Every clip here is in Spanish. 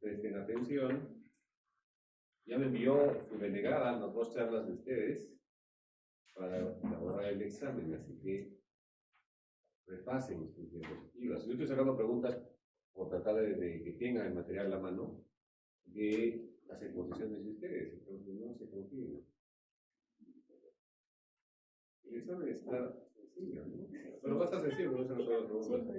presten atención. Ya me envió su delegada las dos charlas de ustedes para elaborar el examen, así que repasen sus diapositivas. Yo estoy sacando preguntas por tratar de que tengan el material a la mano de las exposiciones de ustedes, entonces no se confíen. El examen está sencillo, ¿no? Pero va a estar sencillo, no se lo puedo preguntar.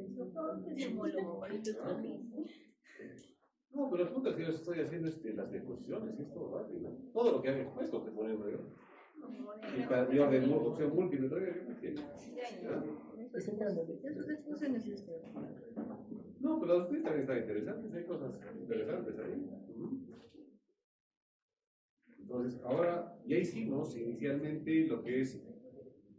No, pero las preguntas que yo estoy haciendo es de las exposiciones, es todo rápido. Todo lo que han expuesto te ponen yo. Y cada día de opción múltiple, todavía yo no entiendo. No, pero las ustedes también están interesantes, hay cosas interesantes ahí. Entonces, ahora ya hicimos inicialmente lo que es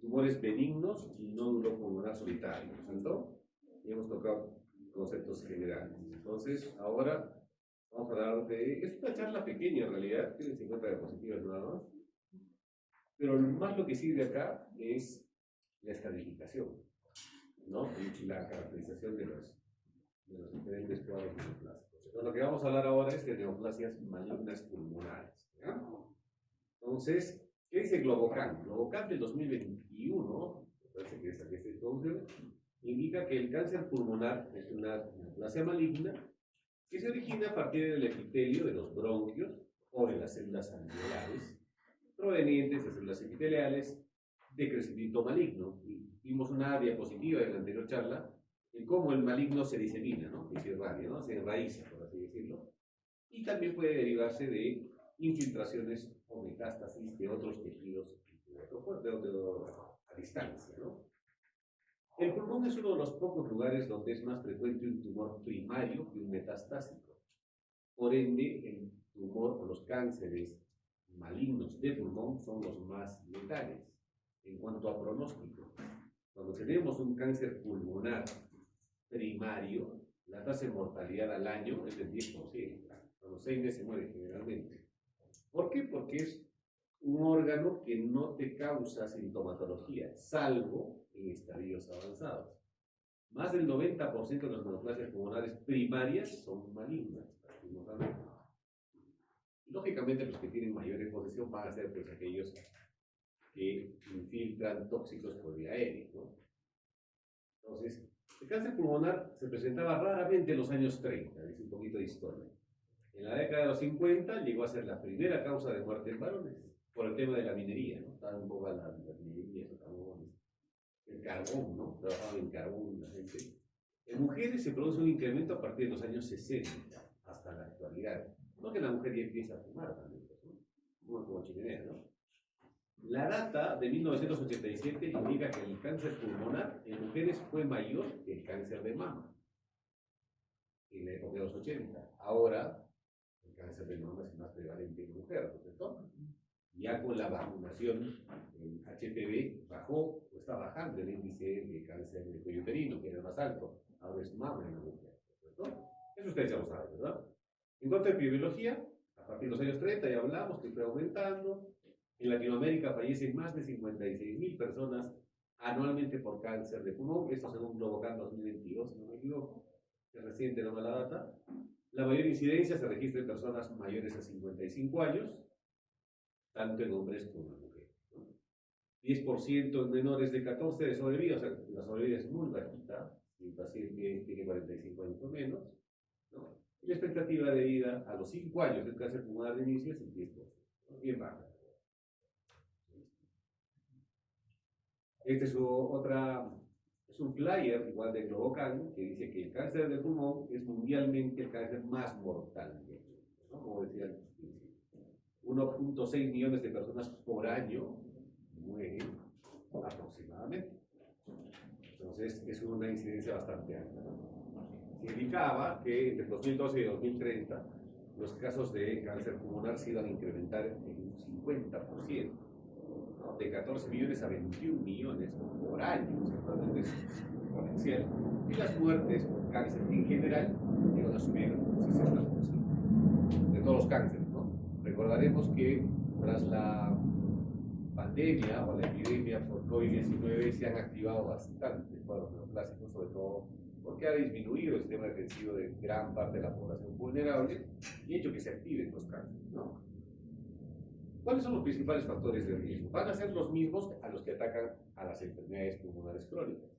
tumores benignos y nódulo pulmonar solitario, ¿cierto? Y hemos tocado conceptos generales. Entonces, ahora vamos a hablar de... Es una charla pequeña en realidad, tiene 50 diapositivas nada más. Pero más lo que sigue acá es la estadificación, ¿no? Y la caracterización de los diferentes cuadros neoplásicos. Entonces, lo que vamos a hablar ahora es de neoplasias malignas pulmonares, ¿ya? Entonces, ¿qué dice Globocan? Globocan del 2021, me parece que es aquí esta introducción, indica que el cáncer pulmonar es una neoplasia maligna que se origina a partir del epitelio de los bronquios o de las células alveolares provenientes de células epiteliales de crecimiento maligno. Y vimos una diapositiva en la anterior charla en cómo el maligno se disemina, ¿no? Y se irradia, ¿no? Se enraiza, por así decirlo. Y también puede derivarse de infiltraciones o metástasis de otros tejidos a distancia, ¿no? El pulmón es uno de los pocos lugares donde es más frecuente un tumor primario que un metastásico. Por ende, el tumor o los cánceres malignos de pulmón son los más letales en cuanto a pronóstico. Cuando tenemos un cáncer pulmonar primario, la tasa de mortalidad al año es del 10%. A los 6 meses muere generalmente. ¿Por qué? Porque es un órgano que no te causa sintomatología, salvo en estadios avanzados. Más del 90% de las neoplasias pulmonares primarias son malignas, lastimosamente. Lógicamente, los que tienen mayor exposición van a ser pues, aquellos que infiltran tóxicos por vía aérea, ¿no? Entonces, el cáncer pulmonar se presentaba raramente en los años 30, es un poquito de historia. En la década de los 50 llegó a ser la primera causa de muerte en varones por el tema de la minería, ¿no? Estaba un poco la minería, el carbón, ¿no? Trabajaban en carbón la gente. En mujeres se produce un incremento a partir de los años 60 hasta la actualidad. No que la mujer ya empieza a fumar también, ¿no? Como chimenea, ¿no? La data de 1987 indica que el cáncer pulmonar en mujeres fue mayor que el cáncer de mama en la época de los 80. Ahora, el cáncer de mama es más prevalente en mujeres, ¿no es cierto? Ya con la vacunación, el HPV bajó, o está bajando el índice de cáncer de cuello uterino, que era más alto, ahora es mama en la mujer, ¿no es cierto? Eso ustedes ya lo saben, ¿verdad? En cuanto a epidemiología, a partir de los años 30 ya hablamos que fue aumentando. En Latinoamérica fallecen más de 56.000 personas anualmente por cáncer de pulmón, esto según Globocan 2022, si no me equivoco, es reciente la mala data. La mayor incidencia se registra en personas mayores a 55 años, tanto en hombres como en mujeres, ¿no? 10% en menores de 14 de sobrevida, o sea, la sobrevida es muy bajita, si el paciente tiene 45 años o menos, ¿no? Y la expectativa de vida a los 5 años del cáncer pulmonar de inicio es el 10%, ¿no? Bien baja. Este es es un flyer igual de Globocan que dice que el cáncer de pulmón es mundialmente el cáncer más mortal, ¿no? Como decía al principio. 1.6 millones de personas por año mueren aproximadamente. Entonces es una incidencia bastante alta. Se indicaba que entre 2012 y 2030 los casos de cáncer pulmonar se iban a incrementar en un 50%, ¿no? De 14 millones a 21 millones por año, o sea, realmente es exponencial. Y las muertes por cáncer en general iban a subir un 60% de todos los cánceres, ¿no? Recordaremos que tras la pandemia o la epidemia por COVID-19 se han activado bastante cuadros neoplásicos, sobre todo porque ha disminuido el sistema defensivo de gran parte de la población vulnerable y hecho que se activen los cánceres, ¿no? ¿Cuáles son los principales factores de riesgo? Van a ser los mismos a los que atacan a las enfermedades pulmonares crónicas.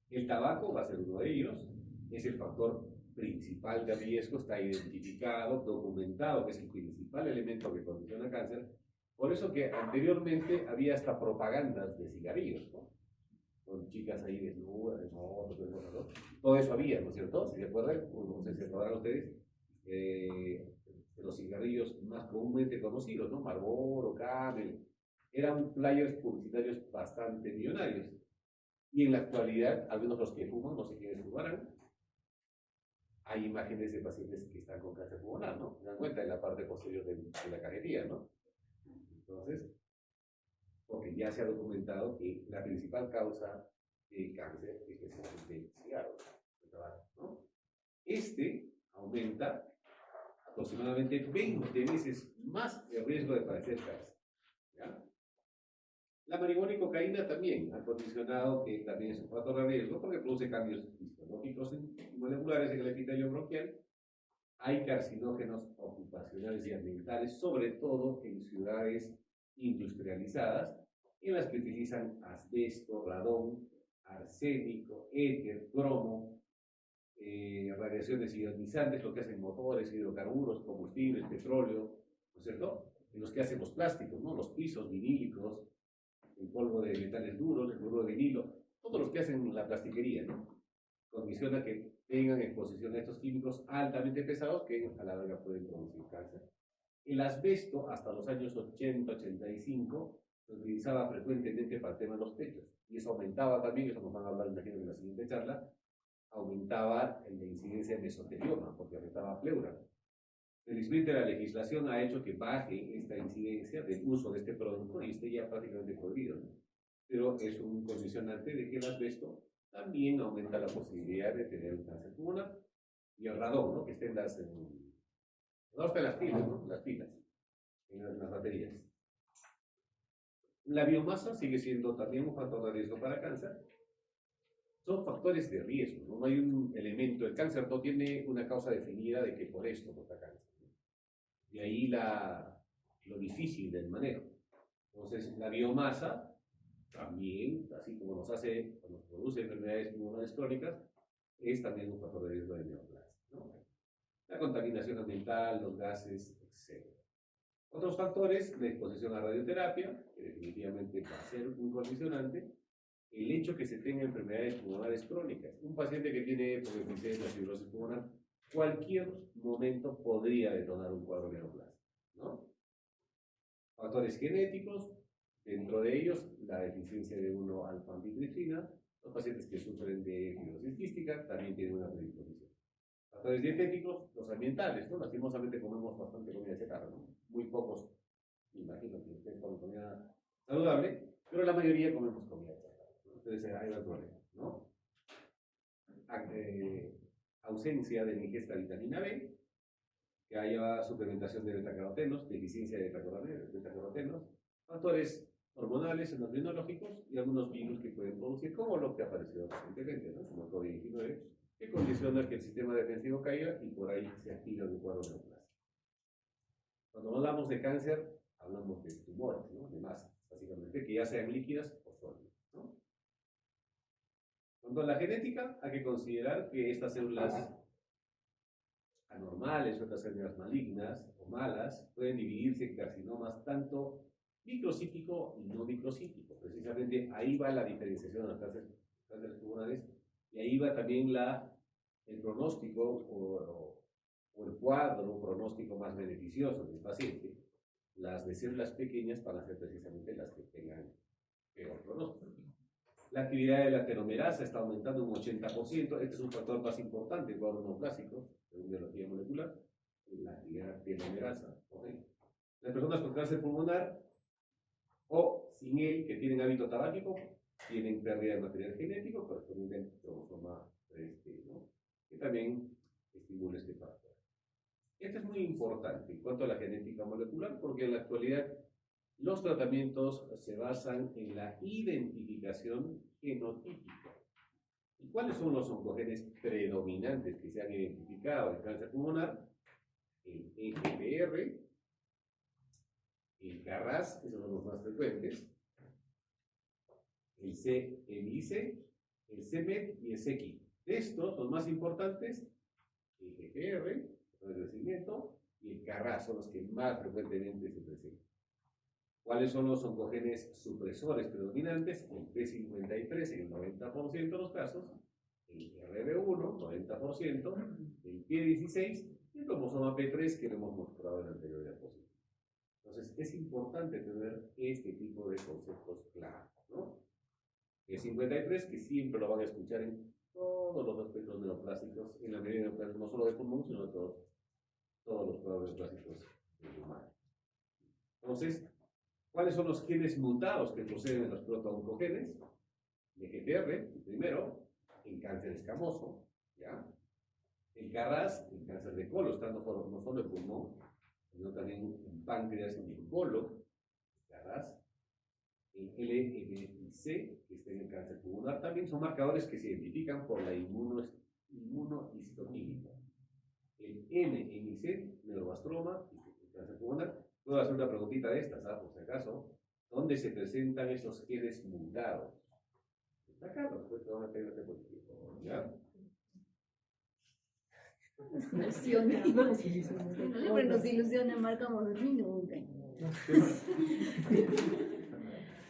El tabaco va a ser uno de ellos, es el factor principal de riesgo, está identificado, documentado, que es el principal elemento que condiciona cáncer. Por eso que anteriormente había hasta propagandas de cigarrillos, ¿no? Con chicas ahí desnudas, ¿no? Todo eso había, ¿no es cierto? Si se acuerdan, no sé si se acordarán ustedes, los cigarrillos más comúnmente conocidos, ¿no? Marlboro, Camel, eran flyers publicitarios bastante millonarios. Y en la actualidad, al menos los que fuman, no sé quiénes fumarán, hay imágenes de pacientes que están con cáncer pulmonar, ¿no? Se dan cuenta en la parte posterior de la cajetilla, ¿no? Entonces, porque ya se ha documentado que la principal causa de cáncer es precisamente el cigarro, el tabaco, ¿no? Este aumenta aproximadamente 20 veces más el riesgo de padecer cáncer, ¿ya? La marihuana y cocaína también han condicionado que también es un factor de riesgo porque produce cambios fisiológicos y moleculares en el epitelio bronquial. Hay carcinógenos ocupacionales y ambientales, sobre todo en ciudades industrializadas, en las que utilizan asbesto, radón, arsénico, éter, cromo, radiaciones ionizantes, lo que hacen motores, hidrocarburos, combustibles, petróleo, ¿no es cierto? En los que hacen los plásticos, ¿no? Los pisos vinílicos, el polvo de metales duros, el polvo de vinilo, todos los que hacen la plastiquería, ¿no? Condiciona que tengan exposición a estos químicos altamente pesados que a la larga pueden producir cáncer. El asbesto, hasta los años 80-85, se utilizaba frecuentemente para el tema de los techos. Y eso aumentaba también, eso nos van a hablar, imagino, en la siguiente charla, aumentaba la incidencia de mesotelioma, porque afectaba a pleura. Felizmente la legislación ha hecho que baje esta incidencia del uso de este producto y esté ya prácticamente prohibido, ¿no? Pero es un condicionante de que el asbesto también aumenta la posibilidad de tener un cáncer pulmonar. Y el radón, ¿no? Que esté en las pilas, ¿no? Las pilas, en las baterías. La biomasa sigue siendo también un factor de riesgo para cáncer. Son factores de riesgo, ¿no? No hay un elemento, el cáncer no tiene una causa definida de que por esto nos da cáncer. De ahí lo difícil del manejo. Entonces, la biomasa también, así como nos produce enfermedades pulmonares crónicas, es también un factor de riesgo de neoplasia, ¿no? La contaminación ambiental, los gases, etc. Otros factores, la exposición a radioterapia, que definitivamente va a ser un condicionante, el hecho que se tenga enfermedades pulmonares crónicas. Un paciente que tiene la fibrosis pulmonar, cualquier momento podría detonar un cuadro neoplásico, ¿no? Factores genéticos, dentro de ellos la deficiencia de 1-alfa-antitripsina. Los pacientes que sufren de fibrosis quística también tienen una predisposición. Factores dietéticos, los ambientales, ¿no? Lastimosamente comemos bastante comida chatarra, ¿no? Muy pocos, me imagino que ustedes comen comida saludable, pero la mayoría comemos comida chatarra, ¿no? Entonces ahí va el problema, ¿no? Ausencia de la ingesta de vitamina B, que haya suplementación de betacarotenos, deficiencia de betacarotenos, factores hormonales, endocrinológicos y algunos virus que pueden producir, como lo que ha aparecido recientemente, ¿no? Como el COVID-19, que condiciona que el sistema defensivo caiga y por ahí se activa un cuadro neoplásico. Cuando hablamos de cáncer, hablamos de tumores, ¿no? De masas, básicamente, que ya sean líquidas o sólidas, ¿no? Cuando a la genética, hay que considerar que estas células anormales o estas células malignas o malas pueden dividirse en carcinomas tanto microcítico y no microcítico. Precisamente ahí va la diferenciación de los cánceres pulmonares y ahí va también el pronóstico o el cuadro pronóstico más beneficioso del paciente. Las de células pequeñas van a ser precisamente las que tengan peor pronóstico. La actividad de la telomerasa está aumentando un 80%. Este es un factor más importante en cuadros neoplásicos, según biología molecular. La actividad telomerasa. ¿Okay? Las personas con cáncer pulmonar o sin él, que tienen hábito tabáquico, tienen pérdida de material genético correspondiente al cromosoma 3T, ¿no? Que también estimula este factor. Esto es muy importante en cuanto a la genética molecular, porque en la actualidad los tratamientos se basan en la identificación genotípica. ¿Y cuáles son los oncogenes predominantes que se han identificado en cáncer pulmonar? El EGFR, el KRAS, esos son los más frecuentes, el ICE, el CMET y el CECI. De estos, los más importantes, el EGFR, el crecimiento, y el KRAS son los que más frecuentemente se presentan. ¿Cuáles son los oncogenes supresores predominantes? El P53 en el 90% de los casos, el RB1, 90%, el P16 y el cromosoma P3 que lo hemos mostrado en la anterior diapositiva. Entonces, es importante tener este tipo de conceptos claros, ¿no? El 53, que siempre lo van a escuchar en todos los aspectos neoplásicos, en la medida de neoplásicos, no solo de pulmón, sino de todos los cuadros neoplásicos del humano. Entonces, ¿cuáles son los genes mutados que proceden de los protooncogenes? El GTR, el primero, en cáncer escamoso, ¿ya? El KRAS, en cáncer de colon, estando no solo en pulmón, sino también en páncreas y en colon, KRAS. El LMIC, que está en el cáncer pulmonar, también son marcadores que se identifican por la inmunohistoquímica. El NMIC, neuroblastoma, el cáncer pulmonar. Puedo hacer una preguntita de estas, por si acaso. ¿Dónde se presentan esos genes mutados? Está acá, por supuesto, van a tener este positivo, ¿ya? Pero nos ilusiona, marcamos así nunca.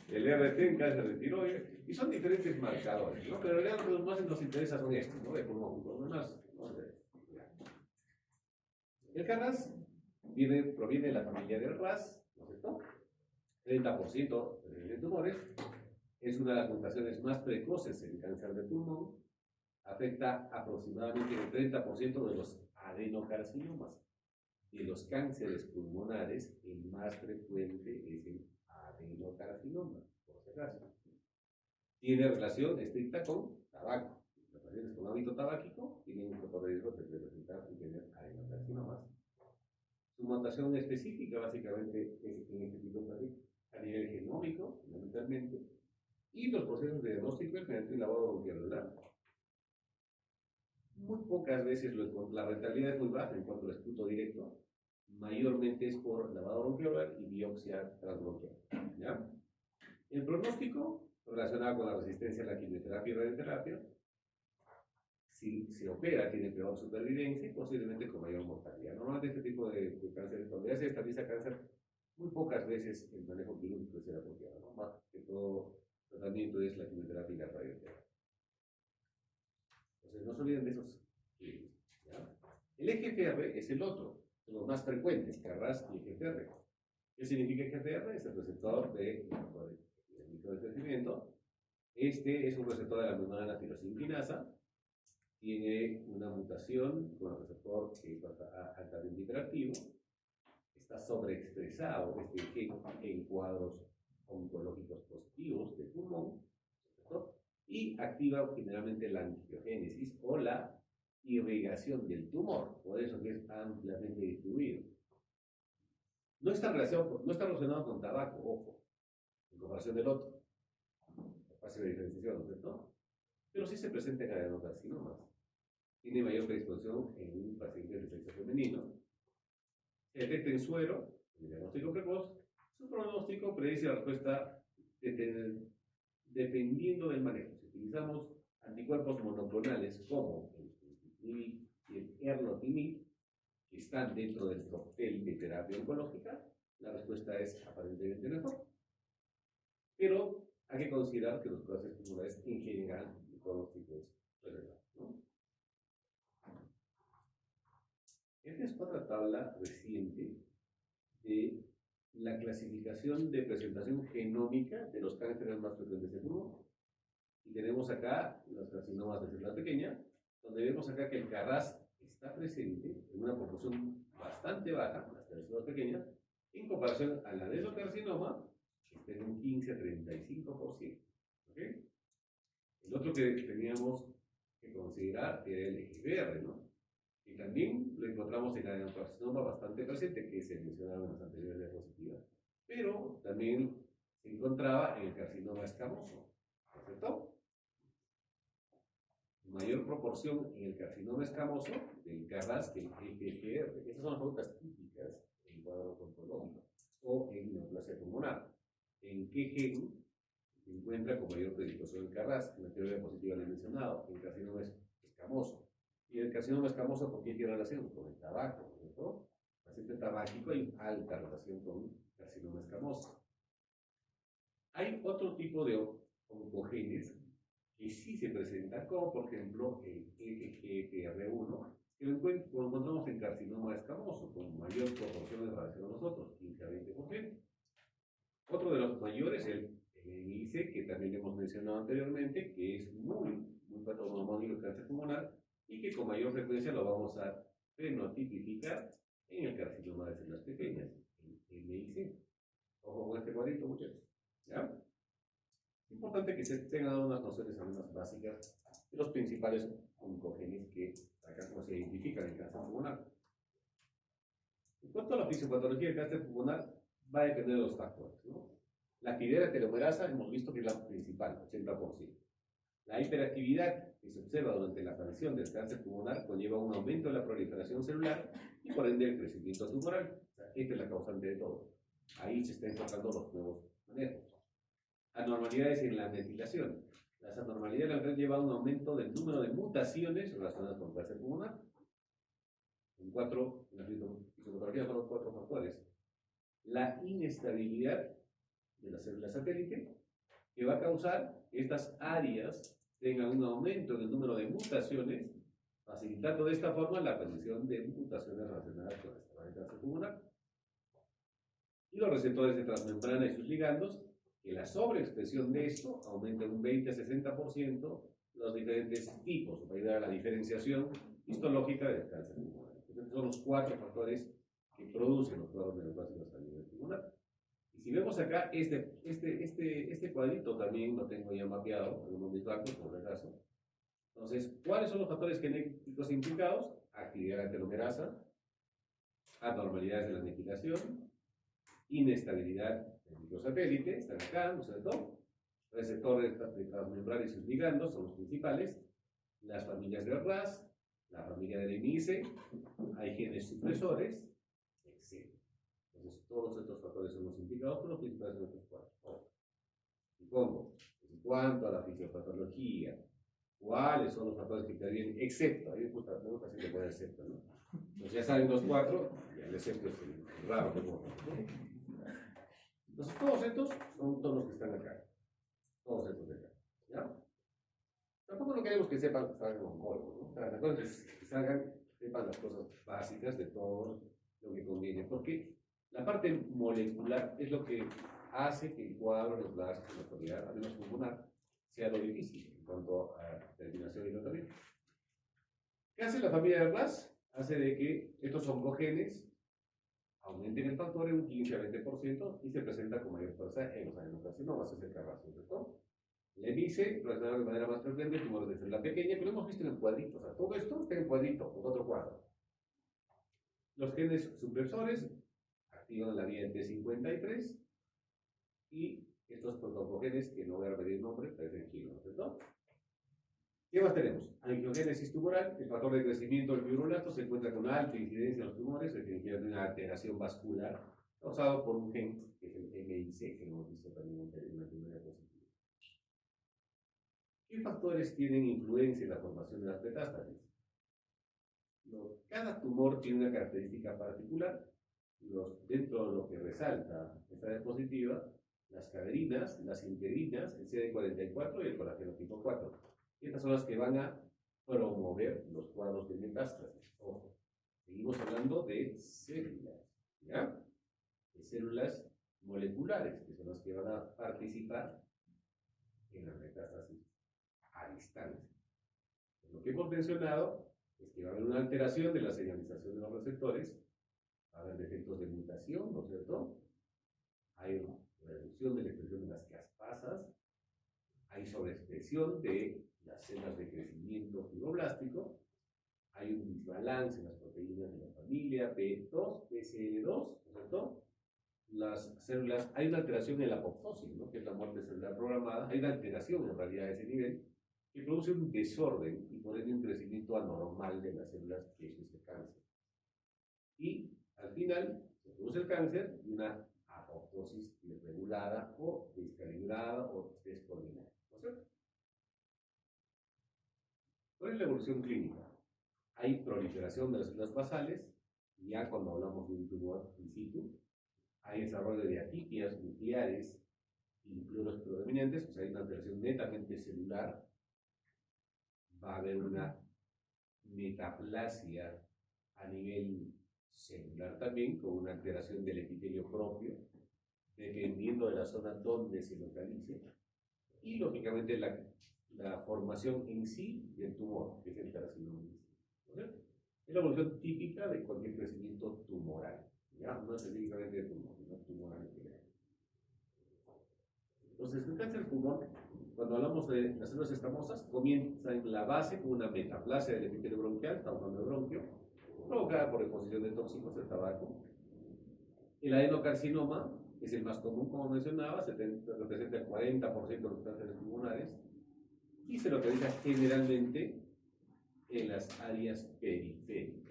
El RT en cáncer de tiroides, y son diferentes marcadores, ¿no? Pero en realidad los más nos interesa son estos, ¿no? De pulmón, los demás, ¿no? El KRAS proviene de la familia del RAS, ¿no es cierto? 30% de tumores, es una de las mutaciones más precoces en cáncer de pulmón, afecta aproximadamente el 30% de los adenocarcinomas. De los cánceres pulmonares, el más frecuente es el adenocarcinoma, por si acaso. Tiene relación estricta con tabaco. Las pacientes con hábito tabáquico tienen un poco de riesgo de presentar y tener adenocarcinomas. Su mutación específica básicamente es en este tipo de pacientes a nivel genómico, fundamentalmente, y los procesos de diagnóstico mediante un lavado bronquial. Muy pocas veces la rentabilidad es muy baja en cuanto al escruto directo, mayormente es por lavado bronquial y biopsia transbronquial, ¿ya? El pronóstico relacionado con la resistencia a la quimioterapia y radioterapia, si se opera, tiene peor supervivencia y posiblemente con mayor mortalidad. Normalmente este tipo de cáncer, cuando ya se estabiliza cáncer, muy pocas veces el manejo quirúrgico será apropiado, ¿no? Más que todo tratamiento es la quimioterapia y la radioterapia. Entonces, no se olviden de esos. ¿Ya? El EGFR es el otro, son los más frecuentes, KRAS y EGFR. ¿Qué significa EGFR? Es el receptor de microdescrecimiento. Este es un receptor de la membrana tirosinclinasa. Tiene una mutación con el receptor que es altamente hiperactivo. Está sobreexpresado este gen en cuadros oncológicos positivos de pulmón, ¿cierto? Y activa generalmente la angiogénesis o la irrigación del tumor, por eso que es ampliamente distribuido. No está relacionado con tabaco, ojo, en comparación del otro. Fácil de diferenciación, ¿no es cierto? Pero sí se presenta en adenocarcinomas. Tiene mayor predisposición en pacientes de sexo femenino. Se detecta en suero, en el diagnóstico precoz. Su pronóstico predice la respuesta dependiendo del manejo. Si utilizamos anticuerpos monoclonales como el Nivi y el erlotinib, que están dentro del cóctel de terapia oncológica, la respuesta es aparentemente mejor. Pero hay que considerar que los cánceres pulmonares en general, el pronóstico es reservado, ¿no? Esta es otra tabla reciente de la clasificación de presentación genómica de los cánceres más frecuentes del pulmón. Y tenemos acá los carcinomas de célula pequeña, donde vemos acá que el KRAS está presente en una proporción bastante baja, las células pequeñas, en comparación al adenocarcinoma, que está en un 15 a 35%. ¿Okay? El otro que teníamos que considerar era el EGFR, ¿no? Y también lo encontramos en el adenocarcinoma bastante presente, que se mencionaba en las anteriores diapositivas, pero también se encontraba en el carcinoma escamoso, ¿no es cierto? mayor proporción en el carcinoma escamoso del Carras que el EGR. Estas son las pautas típicas en cuadro odontológico o en neoplasia pulmonar. ¿En qué gen se encuentra con mayor predisposición el Carras? En la teoría positiva le he mencionado, el carcinoma escamoso. Y el carcinoma escamoso, ¿con qué tiene relación? Con el tabaco, ¿cierto? El paciente tabáquico hay alta relación con carcinoma escamoso. Hay otro tipo de oncogenes que sí se presentan, como por ejemplo el EGFR1, que lo encontramos en carcinoma escamoso, con mayor proporción en relación a nosotros, 15 a 20%. Otro de los mayores, el MIC, que también hemos mencionado anteriormente, que es muy patognomónico del cáncer pulmonar y que con mayor frecuencia lo vamos a fenotipificar en el carcinoma de células pequeñas, el MIC. Ojo con este cuadrito, muchachos. ¿Ya? Es importante que se tengan unas nociones al menos básicas de los principales oncogenes que acá como se identifican en el cáncer pulmonar. En cuanto a la fisiopatología del cáncer pulmonar, va a depender de los factores, ¿no? La actividad de telomerasa hemos visto que es la principal, 80%. La hiperactividad que se observa durante la aparición del cáncer pulmonar conlleva un aumento de la proliferación celular y por ende el crecimiento tumoral. O sea, esta es la causante de todo. Ahí se están enfocando los nuevos manejos. Anormalidades en la metilación. Las anormalidades han llevado a un aumento del número de mutaciones relacionadas con cáncer pulmonar. En la fisiopatología son los 4 factores. La inestabilidad de las células satélite, que va a causar que estas áreas tengan un aumento en el número de mutaciones, facilitando de esta forma la aparición de mutaciones relacionadas con el cáncer pulmonar. Y los receptores de transmembrana y sus ligandos, que la sobreexpresión de esto aumenta en un 20 a 60% los diferentes tipos, para ayudar a la diferenciación histológica del cáncer pulmonar. Entonces, son los 4 factores que producen los cuadros neoplásicos a nivel pulmonar. Y si vemos acá, este cuadrito también lo tengo ya mapeado en uno de mis bancos, por si acaso. Entonces, ¿cuáles son los factores genéticos implicados? Actividad de la telomerasa, anormalidades de la metilación, inestabilidad del microsatélite, están acá, ¿no es cierto? Receptores de transmembrana y sus ligandos son los principales. Las familias del RAS, la familia del MIC, hay genes supresores, etc. Entonces, todos estos factores son los implicados por los principales de estos cuadros. Y pongo, en cuanto a la fisiopatología, ¿cuáles son los factores que intervienen? Excepto, a mí me gusta siempre poner excepto, ¿no? Entonces ya saben los 4, y el excepto es el raro que pongo, ¿no? Entonces, todos estos son todos los que están acá. Todos estos de acá. ¿Ya? Tampoco no queremos que sepan oncólogos, ¿no? Para que sepan las cosas básicas de todo lo que conviene. Porque la parte molecular es lo que hace que el cuadro neoplásico de la autoridad, al menos pulmonar, sea lo difícil en cuanto a terminación y tratamiento. ¿Qué hace la familia de RAS? Hace de que estos oncogenes aumenten el factor en un 15 a 20% y se presenta con mayor fuerza en los adenocarcinomas, es el Carras, ¿cierto? Le dice, relacionado de manera más frecuente, tumores de célula pequeña, pero lo hemos visto en el cuadrito, o sea, todo esto está en cuadrito, con otro cuadro. Los genes supresores activan la vía T53 y estos protocogenes, que no voy a repetir el nombre, pero es el kilo, ¿cierto? ¿Qué más tenemos? Angiogénesis tumoral, el factor de crecimiento del fibroblasto se encuentra con alta incidencia en los tumores, definitivamente una alteración vascular causado por un gen, que es el MIC, que lo hemos visto también en la primera diapositiva. ¿Qué factores tienen influencia en la formación de las metástasis? Cada tumor tiene una característica particular. Dentro de lo que resalta esta diapositiva, las caderinas, las integrinas, el CD44 y el colágeno tipo 4. Estas son las que van a promover los cuadros de metástasis. Ojo, seguimos hablando de células, ¿ya? De células moleculares, que son las que van a participar en la metástasis a distancia. Lo que hemos mencionado es que va a haber una alteración de la señalización de los receptores, va a haber defectos de mutación, ¿no es cierto? Hay reducción de la expresión de las caspasas, hay sobreexpresión de las células de crecimiento fibroblástico, hay un desbalance en las proteínas de la familia B2, BCL2, ¿no es cierto? Las células, hay una alteración en la apoptosis, ¿no? Que es la muerte celular programada, hay una alteración en realidad a ese nivel, que produce un desorden y por ende un crecimiento anormal de las células que es este cáncer. Y al final se produce el cáncer y una apoptosis irregulada o descalibrada o descoordinada. ¿No es cierto? ¿Cuál es la evolución clínica? Hay proliferación de las células basales, y ya cuando hablamos de un tumor in situ, hay desarrollo de atipias nucleares y nucleolos predominantes, o sea, hay una alteración netamente celular, va a haber una metaplasia a nivel celular también, con una alteración del epitelio propio, dependiendo de la zona donde se localice, y lógicamente la formación en sí del tumor, que es el carcinoma. ¿No es la evolución típica de cualquier crecimiento tumoral, ¿ya? No específicamente de tumor, sino tumoral en general. Entonces, el cáncer pulmón, cuando hablamos de las células escamosas, comienza en la base con una metaplasia del epitelio bronquial, estamos hablando de bronquio, provocada por exposición de tóxicos del tabaco. El adenocarcinoma es el más común, como mencionaba, representa el 40% de los cánceres pulmonares y se localiza generalmente en las áreas periféricas.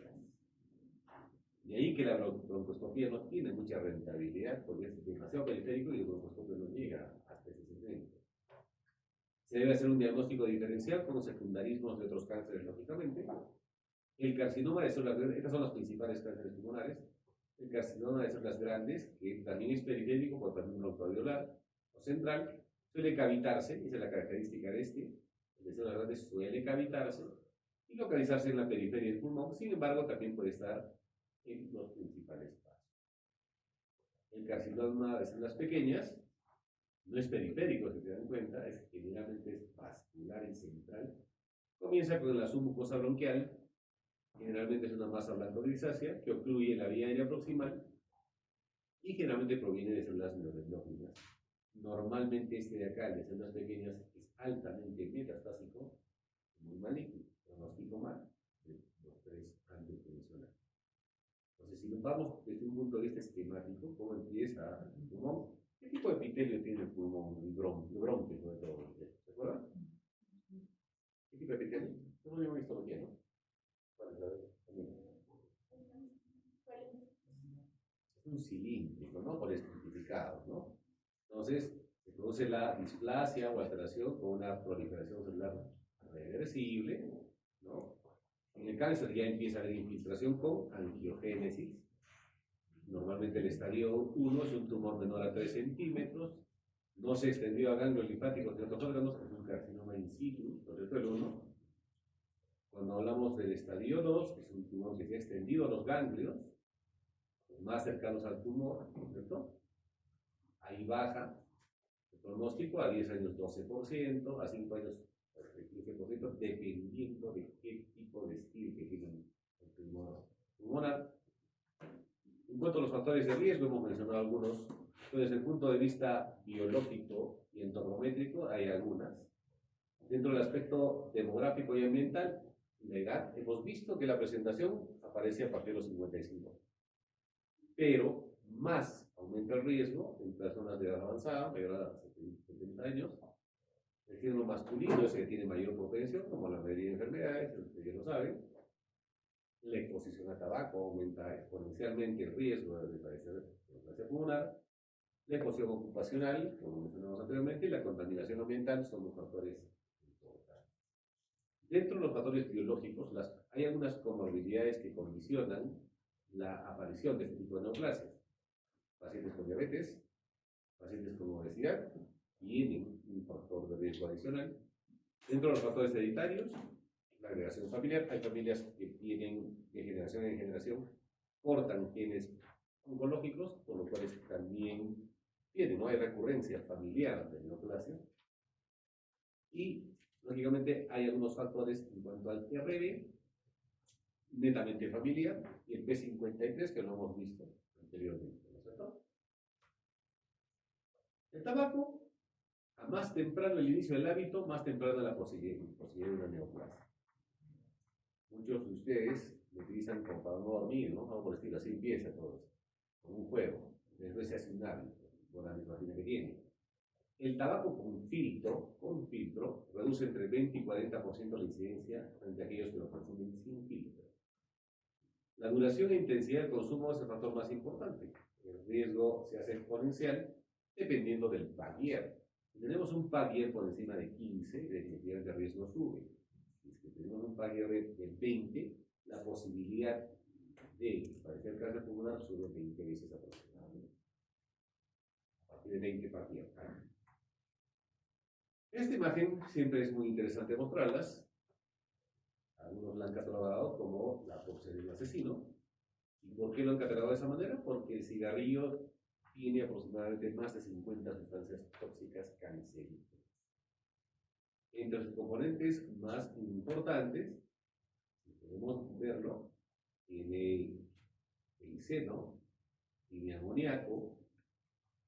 De ahí que la broncoscopía no tiene mucha rentabilidad porque es demasiado periférico y el broncoscopio no llega hasta ese segmento. Se debe hacer un diagnóstico diferencial con los secundarismos de otros cánceres, lógicamente. El carcinoma de células grandes, estas son las principales cánceres pulmonares. El carcinoma de células grandes, que también es periférico, por también broncoalveolar o central, suele cavitarse, esa es la característica de este. El de células grandes suele cavitarse y localizarse en la periferia del pulmón, sin embargo, también puede estar en los principales pasos. El carcinoma de células pequeñas no es periférico, si se dan cuenta, generalmente es vascular y central. Comienza con la submucosa bronquial, generalmente es una masa blanco-grisácea que ocluye la vía aérea proximal y generalmente proviene de células neuroendógenas. Normalmente este de acá, el de células pequeñas, es altamente metastásico, muy maligno, pronóstico mal, de los tres antes mencionados. Entonces, si nos vamos desde un punto de vista esquemático, ¿cómo empieza el pulmón? ¿Qué tipo de epitelio tiene el pulmón? El bronquio, sobre todo. ¿Se acuerdan? ¿Qué tipo de epitelio? No lo hemos visto bien, ¿no? Es un cilíndrico, ¿no? Por estratificado, ¿no? Entonces, se produce la displasia o alteración con una proliferación celular reversible, ¿no? En el cáncer ya empieza a haber infiltración con angiogénesis. Normalmente el estadio 1 es un tumor menor a 3 centímetros, no se extendió a ganglios linfáticos de otros órganos, es un carcinoma in situ, sobre todo el 1. Cuando hablamos del estadio 2, es un tumor que se ha extendido a los ganglios, más cercanos al tumor, ¿cierto? Ahí baja el pronóstico a 10 años 12%, a 5 años 15%, dependiendo de qué tipo de estilo que tiene el tumor pulmonar. En cuanto a los factores de riesgo, hemos mencionado algunos, pero desde el punto de vista biológico y entornométrico hay algunas. Dentro del aspecto demográfico y ambiental, la edad, hemos visto que la presentación aparece a partir de los 55. Pero más aumenta el riesgo en personas de edad avanzada, mayor a 70 años. El género masculino es el que tiene mayor propensión, como la mayoría de enfermedades, ustedes ya lo saben. La exposición a tabaco aumenta exponencialmente el riesgo de padecer neoplasia pulmonar. La exposición ocupacional, como mencionamos anteriormente, y la contaminación ambiental son los factores importantes. Dentro de los factores biológicos, hay algunas comorbilidades que condicionan la aparición de este tipo de neoplasias. Pacientes con diabetes, pacientes con obesidad, tienen un factor de riesgo adicional. Dentro de los factores hereditarios, la agregación familiar, hay familias que tienen de generación en generación, portan genes oncológicos, por lo cual también tienen, no hay recurrencia familiar de neoplasia. Y, lógicamente, hay algunos factores en cuanto al RB, netamente familiar, y el P53, que lo hemos visto anteriormente, ¿no es cierto? El tabaco, a más temprano el inicio del hábito, más temprano la posibilidad de una neoplasia. Muchos de ustedes lo utilizan como para no dormir, ¿no? Algo por el estilo, así empieza todo, como un juego. Después se hace un hábito, por la misma que tiene. El tabaco con filtro, reduce entre 20 y 40% la incidencia frente a aquellos que lo consumen sin filtro. La duración e intensidad del consumo es el factor más importante. El riesgo se hace exponencial dependiendo del PAGIER. Si tenemos un PAGIER por encima de 15, definitivamente el riesgo sube. Si tenemos un PAGIER de 20, la posibilidad de padecer cáncer pulmonar sube 20 veces aproximadamente. A partir de 20 PAGIER. Esta imagen siempre es muy interesante mostrarlas. Algunos la han catalogado como la toxina de un asesino. ¿Y por qué lo han catalogado de esa manera? Porque el cigarrillo tiene aproximadamente más de 50 sustancias tóxicas cancerígenas. Entre sus componentes más importantes, si podemos verlo, tiene benceno, tiene amoníaco,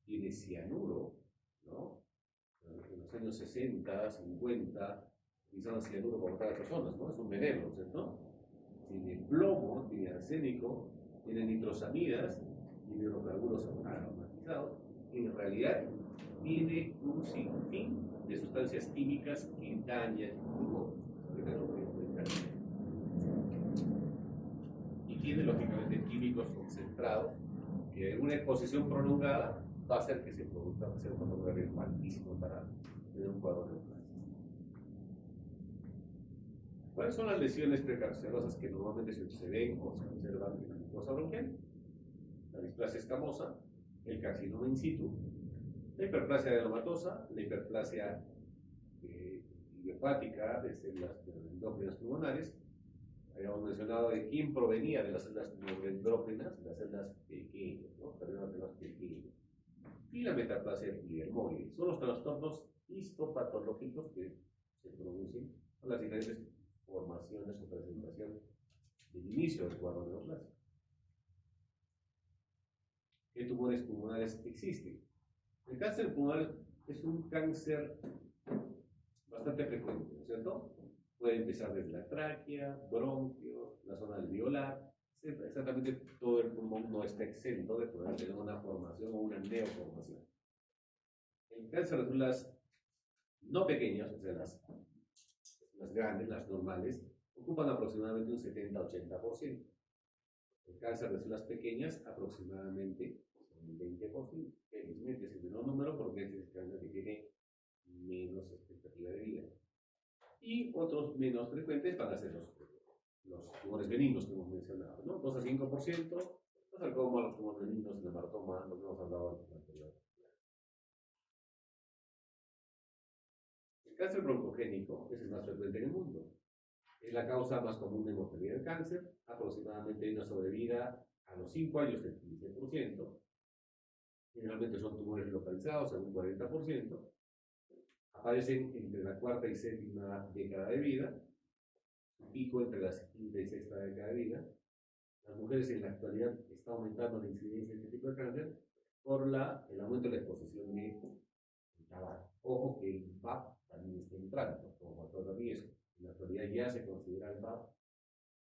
tiene cianuro, ¿no? En los años 60, 50, utilizaban cianuro por cada persona, ¿no? Es un veneno, ¿cierto? Tiene plomo, tiene arsénico, tiene nitrosamidas, tiene hidrocarburos aromatizados, y en realidad tiene un sinfín de sustancias químicas que dañan el pulmón. Y tiene lógicamente químicos concentrados que en una exposición prolongada va a hacer que se produzca un factor de riesgo altísimo para tener un cuadro neoplásico. ¿Cuáles son las lesiones precancerosas que normalmente se ven o se observan en la mucosa bronquial? La displasia escamosa, el carcinoma in situ, la hiperplasia adenomatosa, la hiperplasia idiopática de células neuroendógenas pulmonares. Habíamos mencionado de quién provenía de las células neuroendógenas, las células pequeñas, ¿no? Las células pequeñas. Y la metaplasia epidermoide. Son los trastornos histopatológicos que se producen con las diferentes formaciones o presentación del inicio del cuadro neoplásico. ¿Qué tumores pulmonares existen? El cáncer pulmonar es un cáncer bastante frecuente, ¿no es cierto? Puede empezar desde la tráquea, bronquios, la zona alveolar. Exactamente todo el pulmón no está exento de poder tener una formación o una neoformación. El cáncer de células no pequeñas, o sea, las grandes, las normales, ocupan aproximadamente un 70-80%. El cáncer de células pequeñas, aproximadamente un 20%. Felizmente es el menor número porque es el cáncer que tiene menos expectativa de vida. Y otros menos frecuentes van a ser los tumores benignos que hemos mencionado, ¿no? 2-5%, los sarcomas, los tumores benignos, el hematoma, lo que hemos hablado anteriormente. El cáncer broncogénico es el más frecuente en el mundo. Es la causa más común de mortalidad del cáncer. Aproximadamente hay una sobrevida a los 5 años del 15%. Generalmente son tumores localizados en un 40%. Aparecen entre la cuarta y séptima década de vida. Su pico entre la quinta y sexta década de vida. Las mujeres en la actualidad está aumentando la incidencia de este tipo de cáncer por el aumento de la exposición de tabaco. Ojo que el VAP también está entrando como factor de riesgo. En la actualidad ya se considera el VAP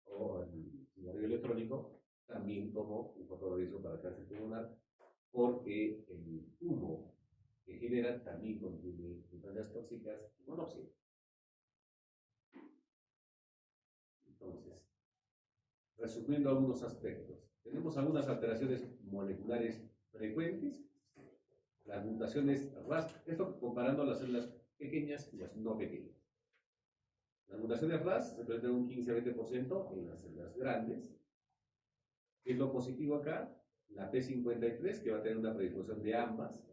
o el cigarrillo electrónico también como un factor de riesgo para el cáncer pulmonar, porque el humo que genera también contiene sustancias tóxicas y monóxido. Entonces, resumiendo algunos aspectos, tenemos algunas alteraciones moleculares frecuentes, las mutaciones RAS, esto comparando las células pequeñas y las no pequeñas. Las mutaciones RAS se presentan un 15-20% en las células grandes. ¿Qué es lo positivo acá? La P53, que va a tener una predisposición de ambas.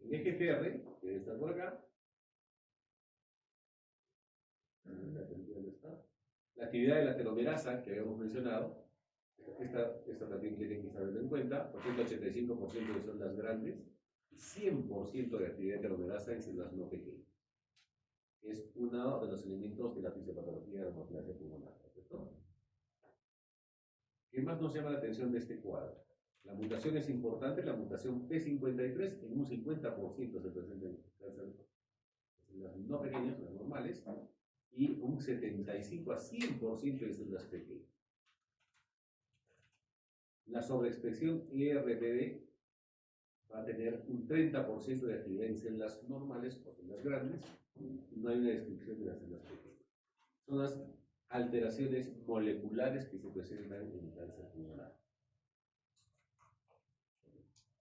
El EGFR, que debe estar por acá. La actividad de la telomerasa, que habíamos mencionado. Esta también tienen que saberlo en cuenta. 85% de células grandes y 100% de actividad de telomerasa en células no pequeñas. Es uno de los elementos de la fisiopatología de la neoplasia pulmonar, ¿cierto? ¿Qué más nos llama la atención de este cuadro? La mutación es importante, la mutación P53 en un 50% se presenta en cáncer de células no pequeñas, las normales, y un 75-100% de células pequeñas. La sobreexpresión ERBD va a tener un 30% de actividad en células normales o células grandes, y no hay una descripción de las células pequeñas. Son las alteraciones moleculares que se presentan en el cáncer pulmonar.